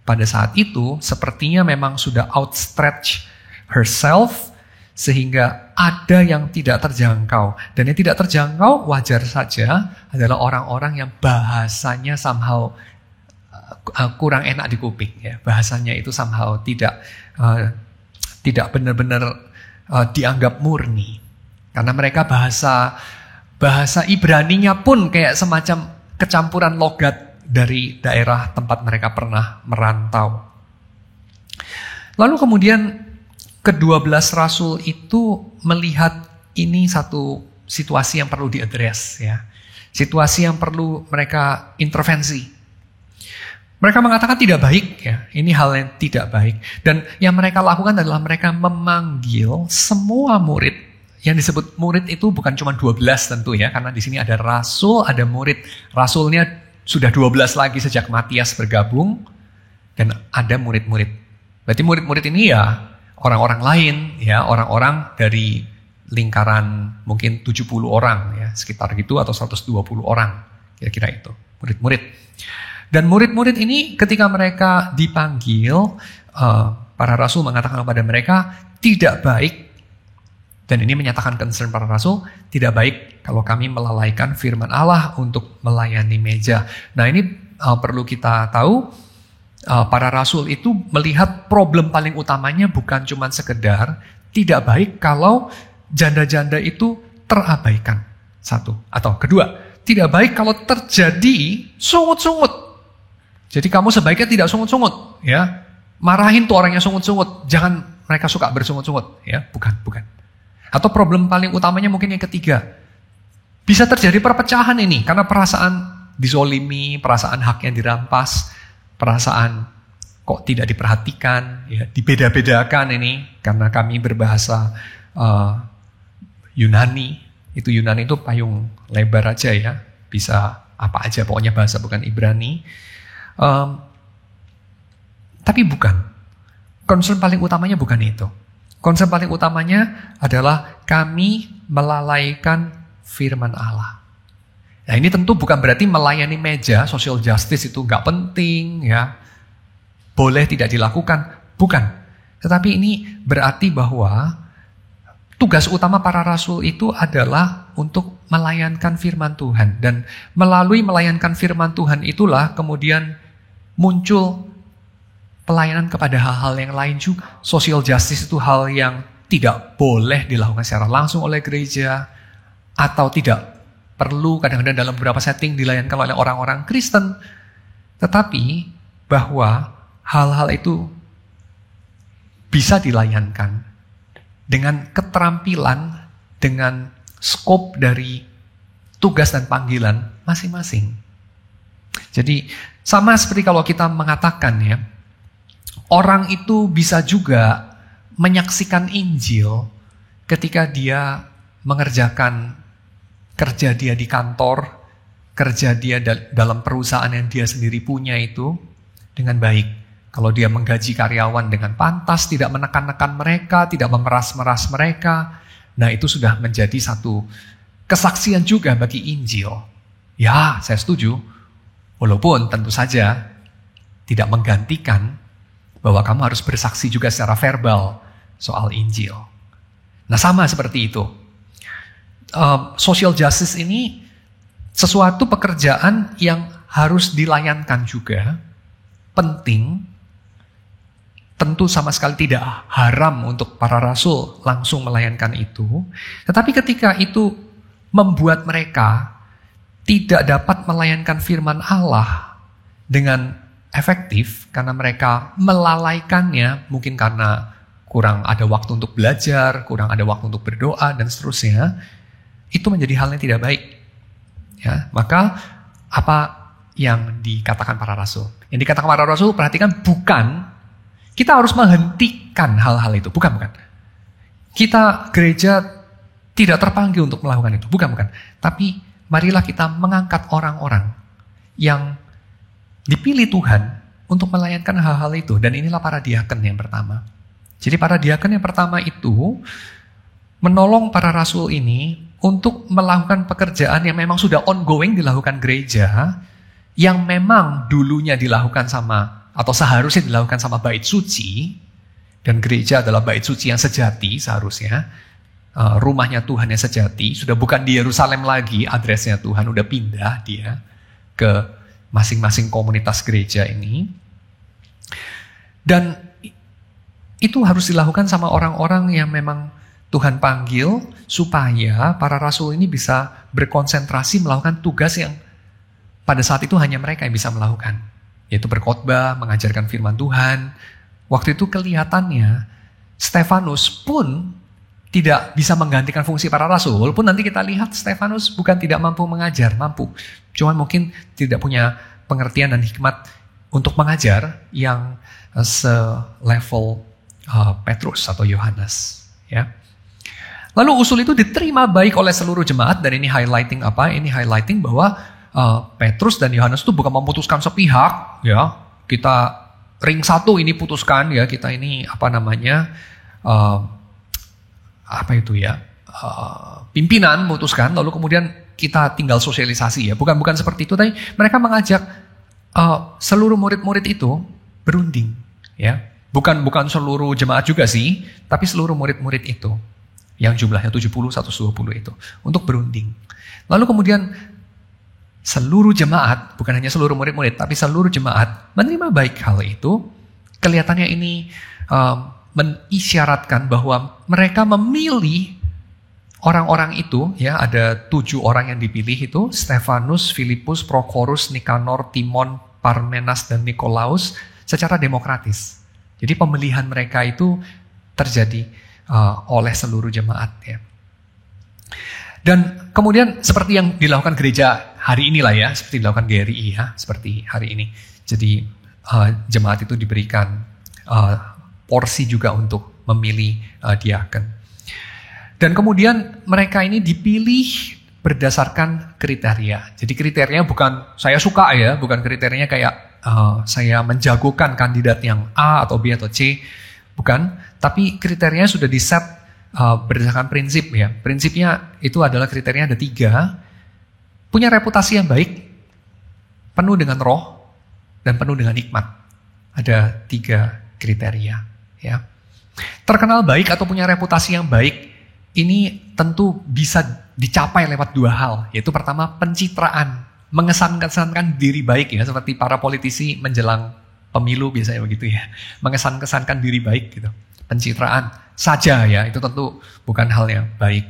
pada saat itu sepertinya memang sudah outstretch herself sehingga ada yang tidak terjangkau. Dan yang tidak terjangkau wajar saja adalah orang-orang yang bahasanya somehow kurang enak di kuping ya. Bahasanya itu somehow tidak benar-benar dianggap murni. Karena mereka bahasa Ibraninya pun kayak semacam kecampuran logat dari daerah tempat mereka pernah merantau. Lalu kemudian ke-12 rasul itu melihat ini satu situasi yang perlu diadres ya. Situasi yang perlu mereka intervensi. Mereka mengatakan tidak baik, ya. Ini hal yang tidak baik. Dan yang mereka lakukan adalah mereka memanggil semua murid. Yang disebut murid itu bukan cuma 12 tentu ya, karena di sini ada rasul, ada murid. Rasulnya sudah 12 lagi sejak Matias bergabung, dan ada murid-murid. Berarti murid-murid ini ya orang-orang lain, ya, orang-orang dari lingkaran mungkin 70 orang, ya, sekitar gitu, atau 120 orang, kira-kira itu, murid-murid. Dan murid-murid ini ketika mereka dipanggil, para rasul mengatakan kepada mereka, tidak baik, dan ini menyatakan concern para rasul, tidak baik kalau kami melalaikan firman Allah untuk melayani meja. Nah ini perlu kita tahu, para rasul itu melihat problem paling utamanya bukan cuma sekedar tidak baik kalau janda-janda itu terabaikan. Satu. Atau kedua, tidak baik kalau terjadi sungut-sungut. Jadi kamu sebaiknya tidak sungut-sungut, ya. Marahin tuh orang yang sungut-sungut, jangan mereka suka bersungut-sungut, ya. Bukan. Atau problem paling utamanya mungkin yang ketiga. Bisa terjadi perpecahan ini karena perasaan dizolimi, perasaan haknya dirampas, perasaan kok tidak diperhatikan, ya, dibeda-bedakan ini karena kami berbahasa Yunani. Yunani itu payung lebar aja ya, bisa apa aja pokoknya bahasa bukan Ibrani. Tapi bukan. Concern paling utamanya bukan itu. Concern paling utamanya adalah kami melalaikan firman Allah. Nah ini tentu bukan berarti melayani meja, social justice itu nggak penting, ya, boleh tidak dilakukan. Bukan. Tetapi ini berarti bahwa tugas utama para rasul itu adalah untuk melayankan firman Tuhan. Dan melalui melayankan firman Tuhan itulah kemudian muncul pelayanan kepada hal-hal yang lain juga. Social justice itu hal yang tidak boleh dilakukan secara langsung oleh gereja, atau tidak perlu kadang-kadang dalam beberapa setting dilayankan oleh orang-orang Kristen. Tetapi bahwa hal-hal itu bisa dilayankan dengan keterampilan, dengan skop dari tugas dan panggilan masing-masing. Jadi sama seperti kalau kita mengatakan ya, orang itu bisa juga menyaksikan Injil ketika dia mengerjakan kerja dia di kantor, kerja dia dalam perusahaan yang dia sendiri punya itu dengan baik. Kalau dia menggaji karyawan dengan pantas, tidak menekan-nekan mereka, tidak memeras-meras mereka, nah itu sudah menjadi satu kesaksian juga bagi Injil. Ya, saya setuju. Walaupun tentu saja tidak menggantikan bahwa kamu harus bersaksi juga secara verbal soal Injil. Nah sama seperti itu. Social justice ini sesuatu pekerjaan yang harus dilayankan juga, penting, tentu sama sekali tidak haram untuk para rasul langsung melayankan itu. Tetapi ketika itu membuat mereka tidak dapat melayankan firman Allah dengan efektif karena mereka melalaikannya, mungkin karena kurang ada waktu untuk belajar, kurang ada waktu untuk berdoa, dan seterusnya, itu menjadi hal yang tidak baik. Ya, maka apa yang dikatakan para rasul? Yang dikatakan para rasul, perhatikan, bukan kita harus menghentikan hal-hal itu. Bukan. Kita gereja tidak terpanggil untuk melakukan itu. Bukan. Tapi marilah kita mengangkat orang-orang yang dipilih Tuhan untuk melayankan hal-hal itu. Dan inilah para diaken yang pertama. Jadi para diaken yang pertama itu menolong para rasul ini untuk melakukan pekerjaan yang memang sudah ongoing dilakukan gereja, yang memang dulunya dilakukan sama, atau seharusnya dilakukan sama bait suci, dan gereja adalah bait suci yang sejati seharusnya, rumahnya Tuhan yang sejati, sudah bukan di Yerusalem lagi, adresnya Tuhan udah pindah dia ke masing-masing komunitas gereja ini. Dan itu harus dilakukan sama orang-orang yang memang Tuhan panggil supaya para rasul ini bisa berkonsentrasi melakukan tugas yang pada saat itu hanya mereka yang bisa melakukan, yaitu berkhotbah, mengajarkan firman Tuhan. Waktu itu kelihatannya Stefanus pun tidak bisa menggantikan fungsi para rasul. Walaupun nanti kita lihat Stefanus bukan tidak mampu mengajar, mampu. Cuman mungkin tidak punya pengertian dan hikmat untuk mengajar yang selevel Petrus atau Yohanes, ya. Lalu usul itu diterima baik oleh seluruh jemaat, dan ini highlighting apa? Ini highlighting bahwa Petrus dan Yohanes itu bukan memutuskan sepihak, ya. Kita ring satu ini putuskan, ya. Kita ini pimpinan memutuskan, lalu kemudian kita tinggal sosialisasi, ya. Bukan seperti itu, tapi mereka mengajak seluruh murid-murid itu berunding, ya. Bukan seluruh jemaat juga sih, tapi seluruh murid-murid itu, yang jumlahnya 70, 120 itu, untuk berunding. Lalu kemudian seluruh jemaat, bukan hanya seluruh murid-murid, tapi seluruh jemaat menerima baik hal itu. Kelihatannya ini mengisyaratkan bahwa mereka memilih orang-orang itu, ya, ada 7 orang yang dipilih itu, Stefanus, Filipus, Prochorus, Nikanor, Timon, Parmenas, dan Nikolaus, secara demokratis. Jadi pemilihan mereka itu terjadi oleh seluruh jemaat, ya. Dan kemudian seperti yang dilakukan gereja hari inilah, ya, seperti dilakukan GRI, ya, seperti hari ini. Jadi jemaat itu diberikan porsi juga untuk memilih diaken. Dan kemudian mereka ini dipilih berdasarkan kriteria. Jadi kriterianya bukan saya suka, ya, bukan kriterianya kayak saya menjagokan kandidat yang A atau B atau C, bukan. Tapi kriterianya sudah di-set berdasarkan prinsip, ya. Prinsipnya itu adalah kriterianya ada 3, punya reputasi yang baik, penuh dengan roh, dan penuh dengan hikmat. Ada 3 kriteria, ya. Terkenal baik atau punya reputasi yang baik, ini tentu bisa dicapai lewat 2 hal, yaitu pertama pencitraan, mengesan-kesankan diri baik, ya, seperti para politisi menjelang pemilu biasanya begitu, ya, mengesan-kesankan diri baik gitu. Pencitraan saja, ya, itu tentu bukan hal yang baik.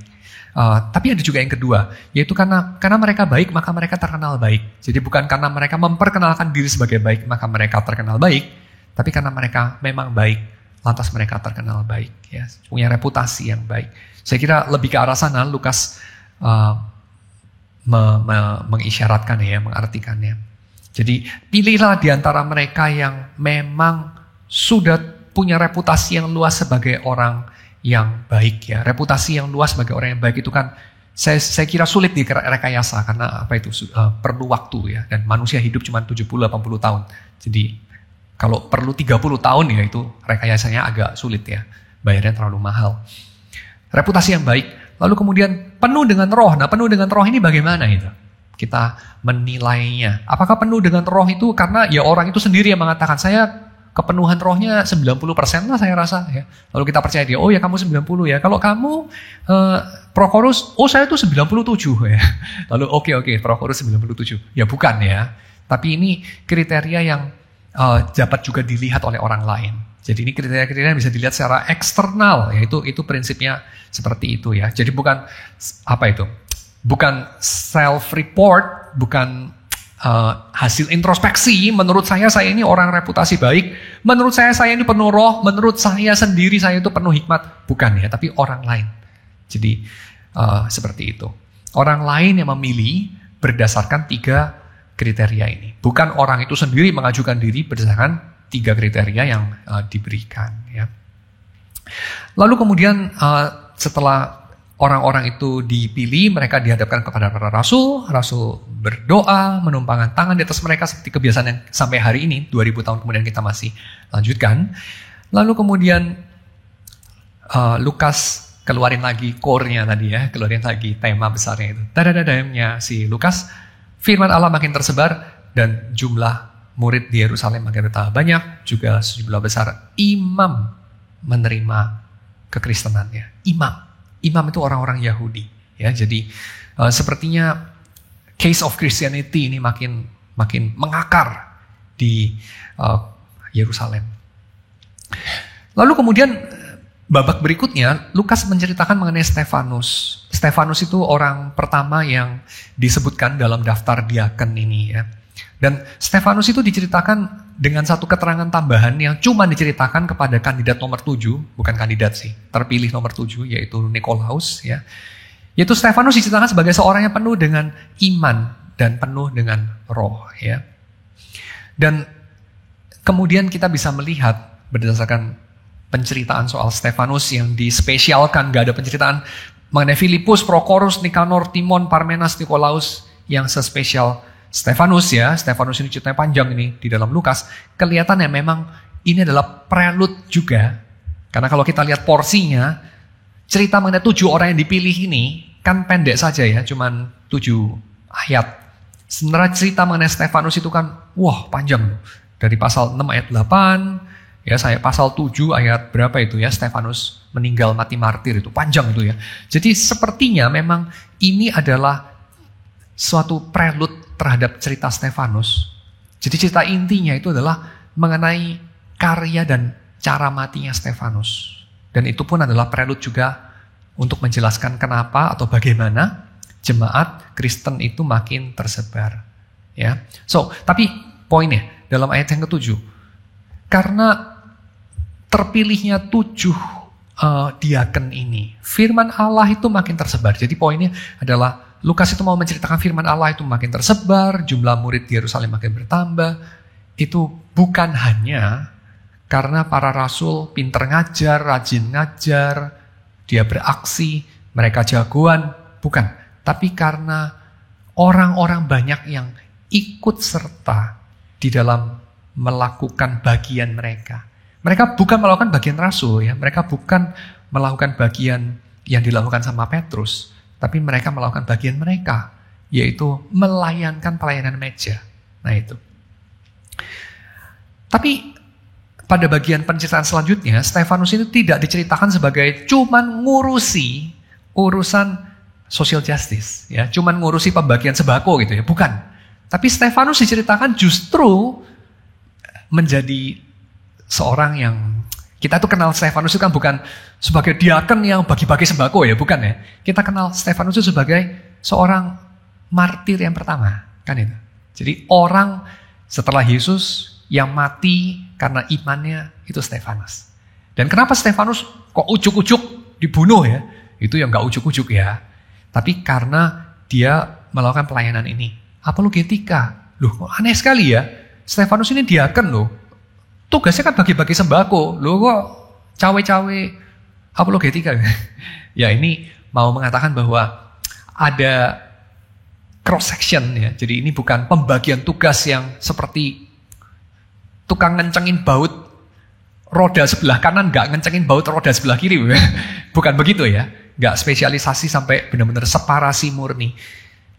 Tapi ada juga yang kedua, yaitu karena mereka baik maka mereka terkenal baik. Jadi bukan karena mereka memperkenalkan diri sebagai baik maka mereka terkenal baik, tapi karena mereka memang baik lantas mereka terkenal baik, ya, punya reputasi yang baik. Saya kira lebih ke arah sana Lukas mengisyaratkan, ya, mengartikannya. Jadi pilihlah di antara mereka yang memang sudah punya reputasi yang luas sebagai orang yang baik, ya. Reputasi yang luas sebagai orang yang baik itu kan saya kira sulit direkayasa karena perlu waktu, ya, dan manusia hidup cuma 70-80 tahun. Jadi kalau perlu 30 tahun, ya, itu rekayasanya agak sulit, ya. Bayarnya terlalu mahal. Reputasi yang baik, lalu kemudian penuh dengan roh. Nah, penuh dengan roh ini bagaimana itu? Kita menilainya. Apakah penuh dengan roh itu karena ya orang itu sendiri yang mengatakan, saya kepenuhan rohnya 90% lah saya rasa, ya. Lalu kita percaya dia, oh ya kamu 90 ya. Kalau kamu Prochorus, oh saya tuh 97 ya. Lalu oke, Prochorus 97. Ya bukan, ya. Tapi ini kriteria yang dapat juga dilihat oleh orang lain. Jadi ini kriteria-kriteria yang bisa dilihat secara eksternal, ya, itu prinsipnya seperti itu, ya. Jadi bukan bukan self-report, bukan hasil introspeksi. Menurut saya ini orang reputasi baik. Menurut saya ini penuh roh. Menurut saya sendiri saya itu penuh hikmat. Bukan, ya, tapi orang lain. Jadi seperti itu. Orang lain yang memilih berdasarkan 3 kriteria ini. Bukan orang itu sendiri mengajukan diri berdasarkan 3 kriteria yang diberikan, ya. Lalu kemudian setelah orang-orang itu dipilih, mereka dihadapkan kepada para rasul. Rasul berdoa, menumpangkan tangan di atas mereka seperti kebiasaan yang sampai hari ini, 2000 tahun kemudian kita masih lanjutkan. Lalu kemudian Lukas keluarin lagi core-nya tadi, ya, keluarin lagi tema besarnya itu. Dadadadamnya si Lukas, firman Allah makin tersebar dan jumlah murid di Yerusalem makin bertambah banyak, juga sejumlah besar imam menerima kekristenannya. Imam itu orang-orang Yahudi, ya. Jadi sepertinya case of Christianity ini makin mengakar di Yerusalem. Lalu kemudian babak berikutnya Lukas menceritakan mengenai Stefanus. Stefanus itu orang pertama yang disebutkan dalam daftar diaken ini, ya. Dan Stefanus itu diceritakan dengan satu keterangan tambahan yang cuma diceritakan kepada kandidat nomor 7, bukan kandidat sih, terpilih nomor 7, yaitu Nikolaus, ya. Yaitu Stefanus diceritakan sebagai seorang yang penuh dengan iman dan penuh dengan roh, ya. Dan Kemudian kita bisa melihat berdasarkan penceritaan soal Stefanus yang dispesialkan, gak ada penceritaan mengenai Filipus, Prokorus, Nikanor, Timon, Parmenas, Nikolaus yang sespesial Stefanus ya. Stefanus ini ceritanya panjang ini di dalam Lukas. Kelihatannya memang ini adalah prelude juga. Karena kalau kita lihat porsinya, cerita mengenai 7 orang yang dipilih ini kan pendek saja ya, cuman 7 ayat. Sebenarnya cerita mengenai Stefanus itu kan, wah panjang. Dari pasal 6 ayat 8, ya saya pasal 7 ayat berapa itu ya, Stefanus meninggal mati martir, itu panjang itu ya. Jadi sepertinya memang ini adalah suatu prelude terhadap cerita Stefanus. Jadi cerita intinya itu adalah mengenai karya dan cara matinya Stefanus. Dan itu pun adalah prelude juga untuk menjelaskan kenapa atau bagaimana jemaat Kristen itu makin tersebar. Ya, tapi poinnya dalam ayat yang ke-7, karena terpilihnya 7 diaken ini, firman Allah itu makin tersebar. Jadi poinnya adalah Lukas itu mau menceritakan firman Allah itu makin tersebar, jumlah murid di Yerusalem makin bertambah. Itu bukan hanya karena para rasul pinter ngajar, rajin ngajar, dia beraksi, mereka jagoan, bukan. Tapi karena orang-orang banyak yang ikut serta di dalam melakukan bagian mereka. Mereka bukan melakukan bagian rasul ya, mereka bukan melakukan bagian yang dilakukan sama Petrus, tapi mereka melakukan bagian mereka, yaitu melayankan pelayanan meja. Nah itu. Tapi pada bagian penceritaan selanjutnya, Stefanus ini tidak diceritakan sebagai cuman ngurusi urusan social justice, ya, cuman ngurusi pembagian sembako gitu ya, bukan. Tapi Stefanus diceritakan justru menjadi seorang yang kita tuh kenal Stefanus itu kan bukan sebagai diaken yang bagi-bagi sembako ya, bukan ya. Kita kenal Stefanus itu sebagai seorang martir yang pertama, kan itu. Jadi orang setelah Yesus yang mati karena imannya itu Stefanus. Dan kenapa Stefanus kok ujuk-ujuk dibunuh ya? Itu yang gak ujuk-ujuk ya. Tapi karena dia melakukan pelayanan ini. Apologetika. Loh kok aneh sekali ya. Stefanus ini diaken loh. Tugasnya kan bagi-bagi sembako. Loh kok cawe-cawe apologetika. Ya ini mau mengatakan bahwa ada cross section ya. Jadi ini bukan pembagian tugas yang seperti tukang ngencengin baut roda sebelah kanan, nggak ngencengin baut roda sebelah kiri. Bukan begitu ya. Nggak spesialisasi sampai benar-benar separasi murni.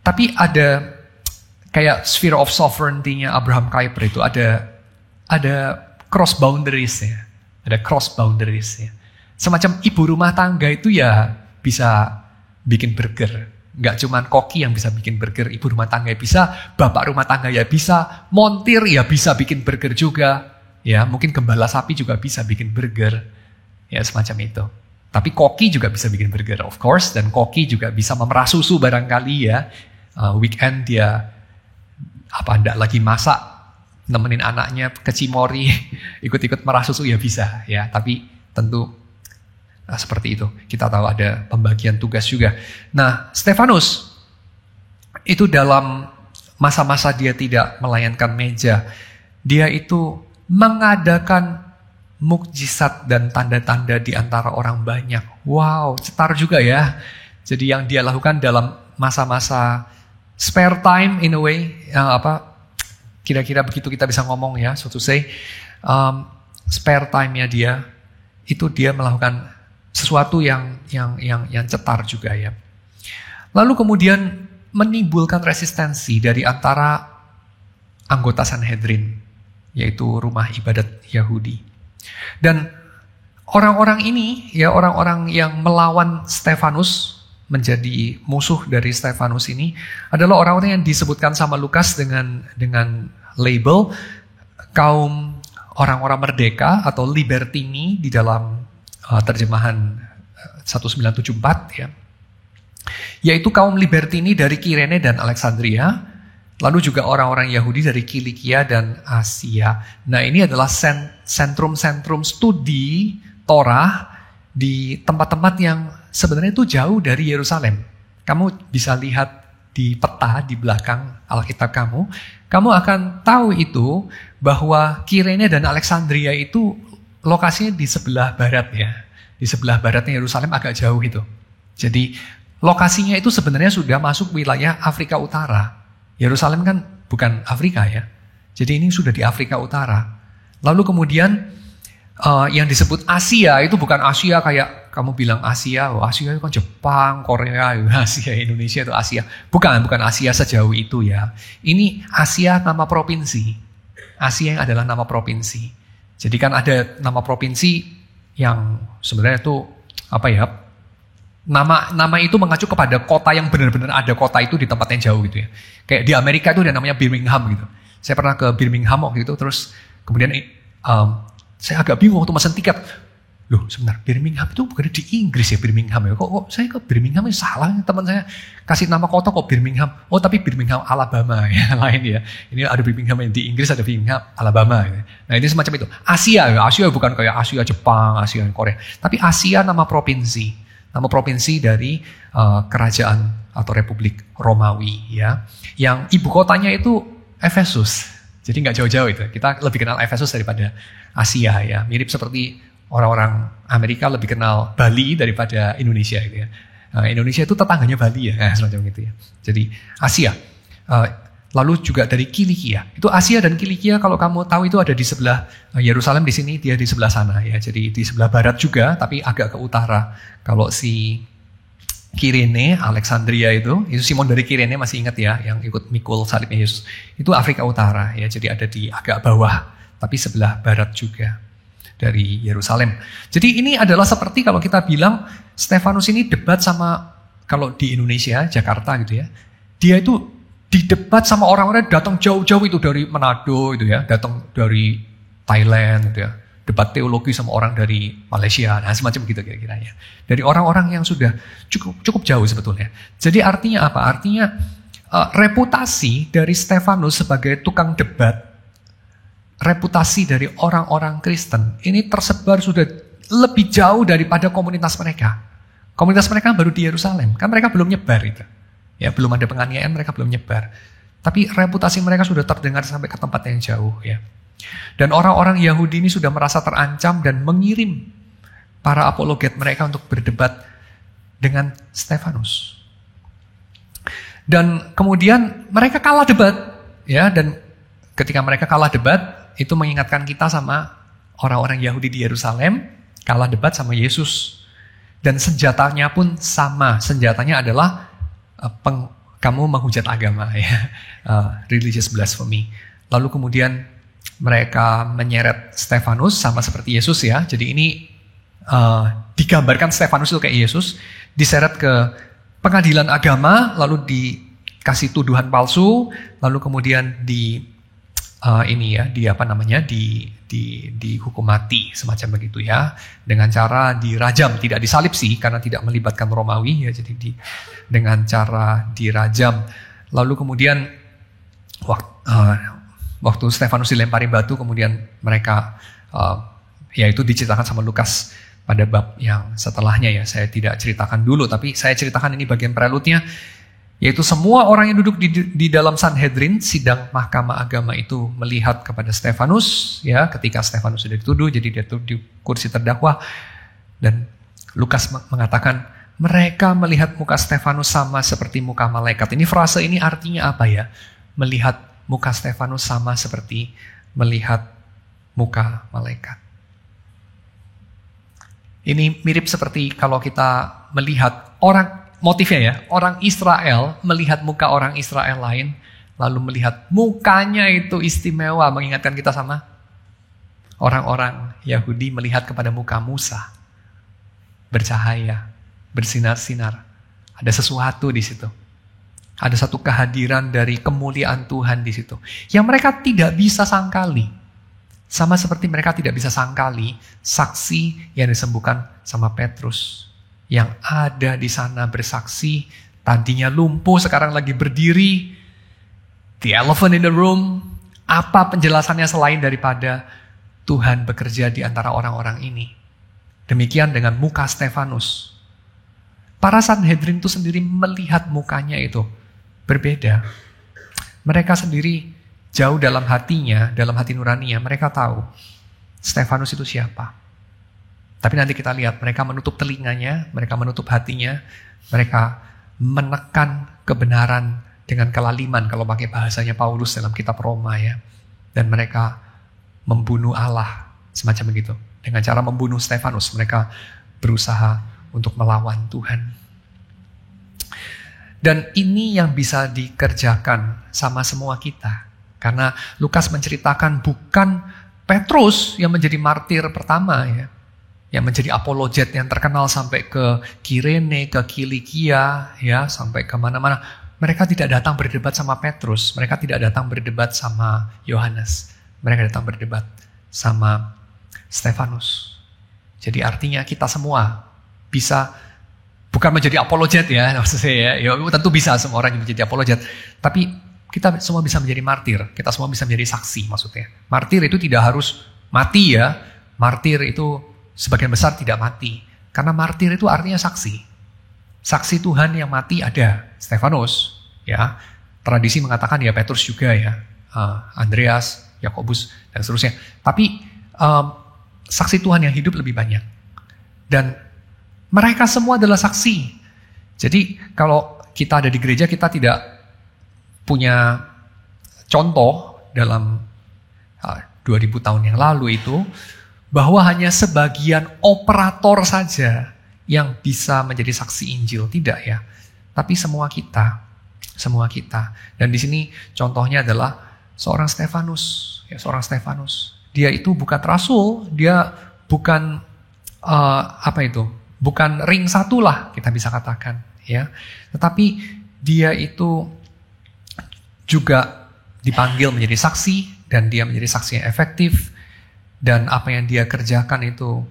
Tapi ada kayak sphere of sovereignty-nya Abraham Kuyper itu ada cross boundaries ya. Ada cross boundaries ya. Semacam ibu rumah tangga itu ya bisa bikin burger. Nggak cuma koki yang bisa bikin burger, ibu rumah tangga ya bisa, bapak rumah tangga ya bisa, montir ya bisa bikin burger juga. Ya, mungkin gembala sapi juga bisa bikin burger. Ya, semacam itu. Tapi koki juga bisa bikin burger, of course. Dan koki juga bisa memerah susu barangkali ya. Weekend dia ndak lagi masak, nemenin anaknya ke Cimory, ikut-ikut merah susu ya bisa. Ya, tapi tentu seperti itu. Kita tahu ada pembagian tugas juga. Nah, Stefanus itu dalam masa-masa dia tidak melayankan meja, dia itu mengadakan mukjizat dan tanda-tanda di antara orang banyak. Wow, cetar juga ya. Jadi yang dia lakukan dalam masa-masa spare time in a way, kira-kira begitu kita bisa ngomong ya, so to say, spare time-nya dia melakukan sesuatu yang cetar juga ya. Lalu kemudian menimbulkan resistensi dari antara anggota Sanhedrin, yaitu rumah ibadat Yahudi. Dan orang-orang ini, ya orang-orang yang melawan Stefanus, menjadi musuh dari Stefanus ini, adalah orang-orang yang disebutkan sama Lukas dengan label kaum orang-orang merdeka atau libertini di dalam terjemahan 1974 ya. Yaitu kaum libertini dari Kirene dan Alexandria, lalu juga orang-orang Yahudi dari Kilikia dan Asia. Nah, ini adalah sentrum-sentrum studi Torah di tempat-tempat yang sebenarnya itu jauh dari Yerusalem. Kamu bisa lihat di peta di belakang Alkitab kamu, kamu akan tahu itu bahwa Kirene dan Alexandria itu lokasinya di sebelah barat ya. Di sebelah baratnya Yerusalem agak jauh itu. Jadi lokasinya itu sebenarnya sudah masuk wilayah Afrika Utara. Yerusalem kan bukan Afrika ya. Jadi ini sudah di Afrika Utara. Lalu kemudian yang disebut Asia itu bukan Asia kayak kamu bilang Asia, Asia itu kan Jepang, Korea, Asia, Indonesia itu Asia. Bukan Asia sejauh itu ya. Ini Asia nama provinsi. Asia yang adalah nama provinsi. Jadi kan ada nama provinsi yang sebenarnya itu apa ya? Nama itu mengacu kepada kota yang benar-benar ada kota itu di tempat yang jauh gitu ya. Kayak di Amerika itu ada namanya Birmingham gitu. Saya pernah ke Birmingham waktu itu, terus kemudian saya agak bingung waktu mesen tiket. Loh sebentar, Birmingham itu bukan di Inggris ya Birmingham ya? Kok saya ke Birmingham itu salah, teman saya kasih nama kota kok Birmingham. Oh tapi Birmingham Alabama ya, lain ya. Ini ada Birmingham yang di Inggris, ada Birmingham Alabama. Ya. Nah ini semacam itu. Asia bukan kayak Asia Jepang, Asia Korea. Tapi Asia nama provinsi. Nama provinsi dari kerajaan atau Republik Romawi ya. Yang ibu kotanya itu Efesus. Jadi nggak jauh-jauh itu. Kita lebih kenal Efesus daripada Asia ya. Mirip seperti orang-orang Amerika lebih kenal Bali daripada Indonesia gitu ya. Indonesia itu tetangganya Bali ya, semacam gitu ya. Jadi Asia. Lalu juga dari Kilikia. Itu Asia dan Kilikia kalau kamu tahu itu ada di sebelah Yerusalem di sini, dia di sebelah sana ya. Jadi di sebelah barat juga tapi agak ke utara. Kalau si Kirene, Alexandria itu Simon dari Kirene masih ingat ya yang ikut mikul salibnya Yesus. Itu Afrika Utara ya. Jadi ada di agak bawah tapi sebelah barat juga dari Yerusalem. Jadi ini adalah seperti kalau kita bilang Stefanus ini debat sama kalau di Indonesia, Jakarta gitu ya. Dia itu didebat sama orang-orang datang jauh-jauh itu dari Manado itu ya, datang dari Thailand gitu ya. Debat teologi sama orang dari Malaysia, nah semacam gitu kira-kira ya. Dari orang-orang yang sudah cukup jauh sebetulnya. Jadi artinya apa? Artinya reputasi dari Stefanus sebagai tukang debat, reputasi dari orang-orang Kristen ini tersebar sudah lebih jauh daripada komunitas mereka. Komunitas mereka baru di Yerusalem, kan mereka belum nyebar itu. Ya, belum ada penganiayaan, mereka belum nyebar. Tapi reputasi mereka sudah terdengar sampai ke tempat yang jauh ya. Dan orang-orang Yahudi ini sudah merasa terancam dan mengirim para apologet mereka untuk berdebat dengan Stefanus. Dan kemudian mereka kalah debat ya, dan ketika mereka kalah debat itu mengingatkan kita sama orang-orang Yahudi di Yerusalem kalah debat sama Yesus. Dan senjatanya pun sama, senjatanya adalah kamu menghujat agama ya, religious blasphemy. Lalu kemudian mereka menyeret Stefanus sama seperti Yesus ya. Jadi ini digambarkan Stefanus itu kayak Yesus, diseret ke pengadilan agama, lalu dikasih tuduhan palsu, lalu kemudian dihukum mati semacam begitu ya, dengan cara dirajam, tidak disalib sih karena tidak melibatkan Romawi ya, jadi dengan cara dirajam. Lalu kemudian waktu Stefanus dilempari batu, kemudian mereka itu diceritakan sama Lukas pada bab yang setelahnya ya. Saya tidak ceritakan dulu, tapi saya ceritakan ini bagian preludenya. Yaitu semua orang yang duduk di dalam Sanhedrin, sidang mahkamah agama itu melihat kepada Stefanus ya, ketika Stefanus sudah dituduh, jadi dia di kursi terdakwa. Dan Lukas mengatakan mereka melihat muka Stefanus sama seperti muka malaikat. Ini frase ini artinya apa ya? Melihat muka Stefanus sama seperti melihat muka malaikat. Ini mirip seperti kalau kita melihat motifnya ya, orang Israel melihat muka orang Israel lain, lalu melihat mukanya itu istimewa, mengingatkan kita sama orang-orang Yahudi melihat kepada muka Musa, bercahaya, bersinar-sinar. Ada sesuatu di situ. Ada satu kehadiran dari kemuliaan Tuhan di situ, yang mereka tidak bisa sangkali. Sama seperti mereka tidak bisa sangkali saksi yang disembuhkan sama Petrus. Yang ada di sana bersaksi, tadinya lumpuh, sekarang lagi berdiri. The elephant in the room. Apa penjelasannya selain daripada Tuhan bekerja di antara orang-orang ini? Demikian dengan muka Stefanus. Para Sanhedrin itu sendiri melihat mukanya itu. berbeda. Mereka sendiri jauh dalam hatinya, dalam hati nuraninya, mereka tahu Stefanus itu siapa. Tapi nanti kita lihat, mereka menutup telinganya, mereka menutup hatinya, mereka menekan kebenaran dengan kelaliman, kalau pakai bahasanya Paulus dalam kitab Roma ya. Dan mereka membunuh Allah, semacam begitu. Dengan cara membunuh Stefanus, mereka berusaha untuk melawan Tuhan. Dan ini yang bisa dikerjakan sama semua kita. Karena Lukas menceritakan bukan Petrus yang menjadi martir pertama ya. Yang menjadi apologet yang terkenal sampai ke Kirene, ke Kilikia, ya, sampai ke mana-mana. Mereka tidak datang berdebat sama Petrus. Mereka tidak datang berdebat sama Yohanes. Mereka datang berdebat sama Stefanus. Jadi artinya kita semua bisa bukan menjadi apologet ya, maksudnya ya, tentu bisa semua orang menjadi apologet. Tapi kita semua bisa menjadi martir, kita semua bisa menjadi saksi maksudnya. Martir itu tidak harus mati ya, martir itu sebagian besar tidak mati. Karena martir itu artinya saksi. Saksi Tuhan yang mati ada, Stefanus ya. Tradisi mengatakan ya Petrus juga ya, Andreas, Yakobus dan seterusnya. Tapi saksi Tuhan yang hidup lebih banyak. Dan mereka semua adalah saksi. Jadi kalau kita ada di gereja, kita tidak punya contoh dalam 2000 tahun yang lalu itu, bahwa hanya sebagian operator saja yang bisa menjadi saksi Injil. Tidak ya. Tapi semua kita. Dan di sini contohnya adalah seorang Stefanus. Ya, seorang Stefanus. Dia itu bukan rasul, dia bukan bukan ring satu lah kita bisa katakan ya. Tetapi dia itu juga dipanggil menjadi saksi dan dia menjadi saksi yang efektif dan apa yang dia kerjakan itu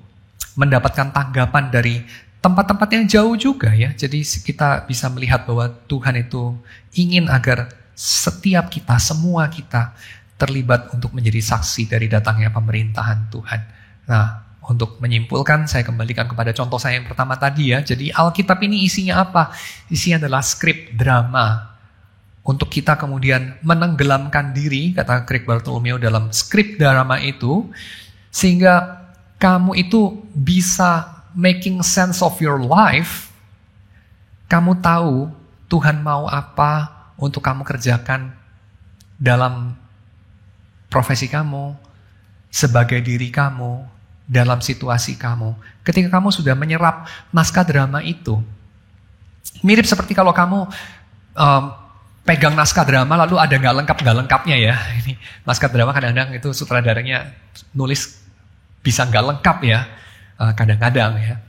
mendapatkan tanggapan dari tempat-tempat yang jauh juga ya. Jadi kita bisa melihat bahwa Tuhan itu ingin agar setiap kita, semua kita terlibat untuk menjadi saksi dari datangnya pemerintahan Tuhan. Nah, untuk menyimpulkan, saya kembalikan kepada contoh saya yang pertama tadi ya. Jadi Alkitab ini isinya apa? Isinya adalah skrip drama. Untuk kita kemudian menenggelamkan diri, kata Craig Bartholomew dalam skrip drama itu, sehingga kamu itu bisa making sense of your life. Kamu tahu Tuhan mau apa untuk kamu kerjakan dalam profesi kamu, sebagai diri kamu, dalam situasi kamu. Ketika kamu sudah menyerap naskah drama itu, mirip seperti kalau kamu pegang naskah drama lalu ada nggak lengkapnya ya. Ini naskah drama kadang-kadang itu sutradaranya nulis bisa nggak lengkap ya, kadang-kadang ya.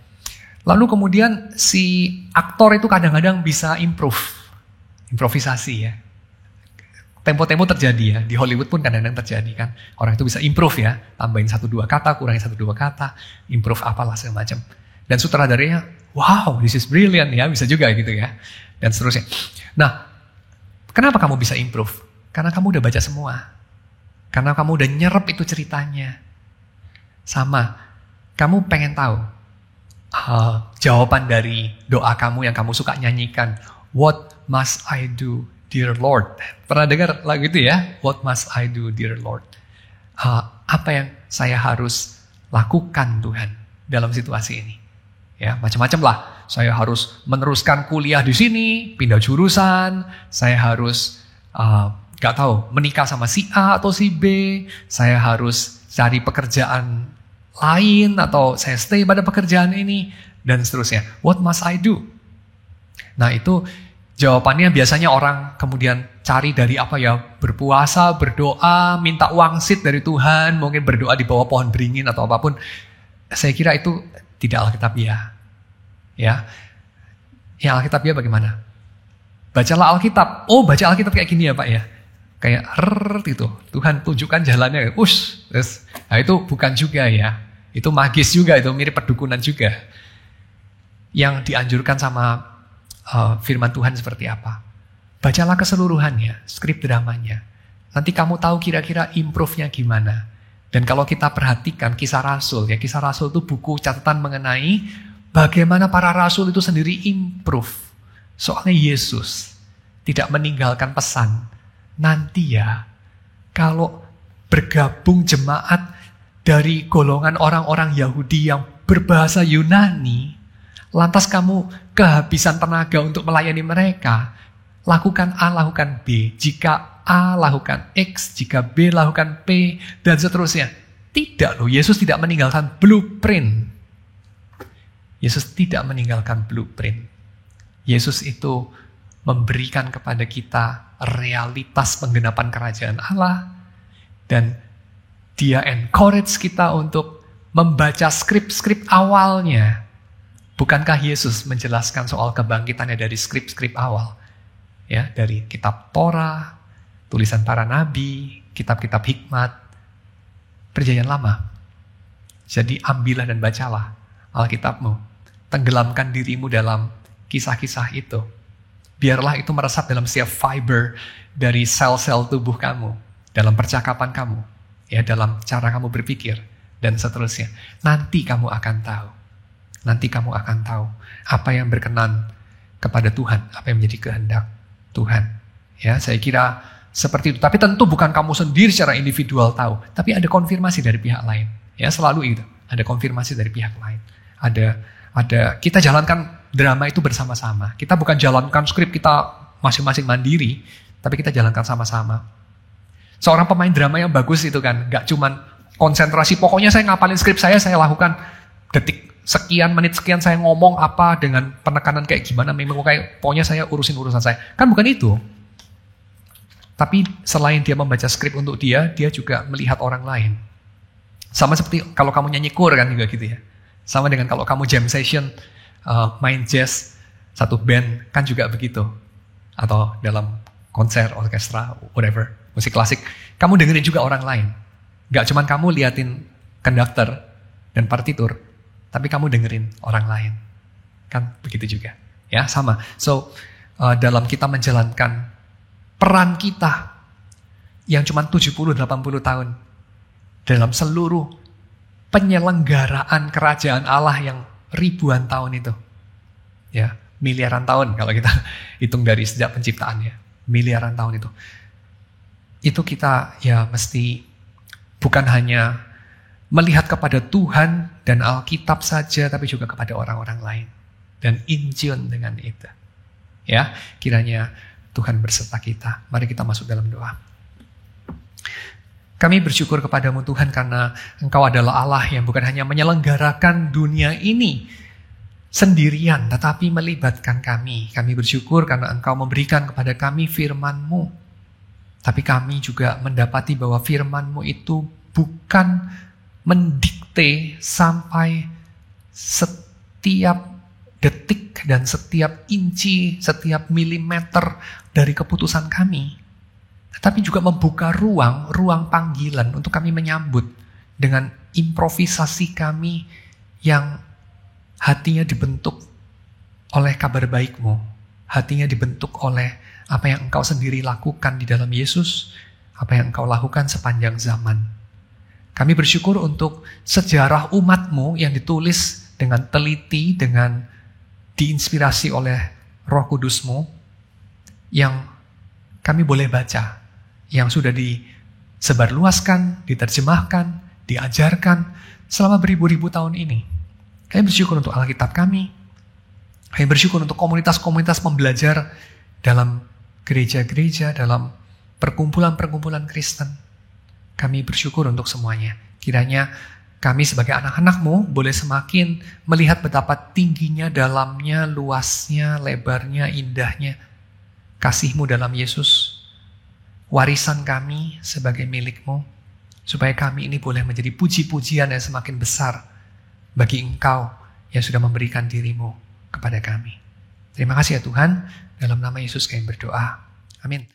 Lalu kemudian si aktor itu kadang-kadang bisa improvisasi ya. Tempo-tempo terjadi ya, di Hollywood pun kadang-kadang terjadi kan. Orang itu bisa improve ya, tambahin 1-2 kata, kurangin 1-2 kata, improve apalah segala macam. Dan sutradaranya, wow, this is brilliant ya, bisa juga gitu ya. Dan seterusnya. Nah, kenapa kamu bisa improve? Karena kamu udah baca semua. Karena kamu udah nyerap itu ceritanya. Sama, kamu pengen tahu jawaban dari doa kamu yang kamu suka nyanyikan. What must I do, dear Lord? Pernah dengar lagu itu ya? What must I do, dear Lord? Apa yang saya harus lakukan Tuhan dalam situasi ini? Ya, macam-macam lah. Saya harus meneruskan kuliah di sini, pindah jurusan. Saya harus gak tahu menikah sama si A atau si B. Saya harus cari pekerjaan lain atau saya stay pada pekerjaan ini dan seterusnya. What must I do? Nah itu jawabannya biasanya orang kemudian cari dari apa ya, berpuasa, berdoa, minta wangsit dari Tuhan, mungkin berdoa di bawah pohon beringin atau apapun. Saya kira itu tidak alkitabiah. Ya, yang alkitabiah bagaimana? Bacalah Alkitab. Oh, baca Alkitab kayak gini ya Pak ya. Kayak gitu. Tuhan tunjukkan jalannya. Terus. Nah itu bukan juga ya. Itu magis juga, itu mirip perdukunan juga. Yang dianjurkan sama firman Tuhan seperti apa? Bacalah keseluruhannya, skrip dramanya. Nanti kamu tahu kira-kira improve-nya gimana. Dan kalau kita perhatikan Kisah Rasul, ya Kisah Rasul itu buku catatan mengenai bagaimana para rasul itu sendiri improve. Soalnya Yesus. tidak meninggalkan pesan. Nanti ya, kalau bergabung jemaat dari golongan orang-orang Yahudi yang berbahasa Yunani, lantas kamu kehabisan tenaga untuk melayani mereka, lakukan A, lakukan B. Jika A, lakukan X. Jika B, lakukan P. Dan seterusnya. Tidak loh, Yesus tidak meninggalkan blueprint. Yesus tidak meninggalkan blueprint. Yesus itu memberikan kepada kita realitas penggenapan kerajaan Allah. Dan Dia encourage kita untuk membaca skrip-skrip awalnya. Bukankah Yesus menjelaskan soal kebangkitannya dari skrip-skrip awal? Ya, dari kitab Torah, tulisan para nabi, kitab-kitab hikmat, perjanjian lama. Jadi ambillah dan bacalah Alkitabmu. Tenggelamkan dirimu dalam kisah-kisah itu. Biarlah itu meresap dalam setiap fiber dari sel-sel tubuh kamu, dalam percakapan kamu, ya, dalam cara kamu berpikir, dan seterusnya. Nanti kamu akan tahu. Nanti kamu akan tahu apa yang berkenan kepada Tuhan, apa yang menjadi kehendak Tuhan. Ya, saya kira seperti itu. Tapi tentu bukan kamu sendiri secara individual tahu, tapi ada konfirmasi dari pihak lain. Ya, selalu itu. Ada konfirmasi dari pihak lain. Ada kita jalankan drama itu bersama-sama. Kita bukan jalankan skrip kita masing-masing mandiri, tapi kita jalankan sama-sama. Seorang pemain drama yang bagus itu kan, gak cuman konsentrasi, pokoknya saya ngapalin skrip saya lakukan detik sekian, menit sekian saya ngomong apa dengan penekanan kayak gimana, memang kayak pokoknya saya urusin urusan saya. Kan bukan itu. Tapi selain dia membaca skrip untuk dia juga melihat orang lain. Sama seperti kalau kamu nyanyi kur kan juga gitu ya. Sama dengan kalau kamu jam session, main jazz, satu band kan juga begitu. Atau dalam konser, orkestra, whatever, musik klasik. Kamu dengerin juga orang lain. Gak cuman kamu liatin konduktor dan partitur, tapi kamu dengerin orang lain. Kan begitu juga. Ya, sama. So, dalam kita menjalankan peran kita yang cuma 70-80 tahun dalam seluruh penyelenggaraan kerajaan Allah yang ribuan tahun itu. Ya, miliaran tahun kalau kita hitung dari sejak penciptaannya. Miliaran tahun itu. Itu kita ya mesti bukan hanya melihat kepada Tuhan dan Alkitab saja, tapi juga kepada orang-orang lain. Dan in tune dengan itu. Ya, kiranya Tuhan berserta kita. Mari kita masuk dalam doa. Kami bersyukur kepadamu Tuhan karena Engkau adalah Allah yang bukan hanya menyelenggarakan dunia ini sendirian, tetapi melibatkan kami. Kami bersyukur karena Engkau memberikan kepada kami firman-Mu. Tapi kami juga mendapati bahwa firman-Mu itu bukan mendikte sampai setiap detik dan setiap inci, setiap milimeter dari keputusan kami. Tetapi juga membuka ruang panggilan untuk kami menyambut dengan improvisasi kami yang hatinya dibentuk oleh kabar baik-Mu. Hatinya dibentuk oleh apa yang Engkau sendiri lakukan di dalam Yesus, apa yang Engkau lakukan sepanjang zaman. Kami bersyukur untuk sejarah umat-Mu yang ditulis dengan teliti, dengan diinspirasi oleh Roh Kudus-Mu, yang kami boleh baca, yang sudah disebarluaskan, diterjemahkan, diajarkan selama beribu-ribu tahun ini. Kami bersyukur untuk Alkitab kami. Kami bersyukur untuk komunitas-komunitas pembelajar dalam gereja-gereja, dalam perkumpulan-perkumpulan Kristen. Kami bersyukur untuk semuanya. Kiranya kami sebagai anak-anak-Mu boleh semakin melihat betapa tingginya, dalamnya, luasnya, lebarnya, indahnya kasih-Mu dalam Yesus. Warisan kami sebagai milik-Mu, supaya kami ini boleh menjadi puji-pujian yang semakin besar bagi Engkau yang sudah memberikan diri-Mu kepada kami. Terima kasih ya Tuhan, dalam nama Yesus kami berdoa. Amin.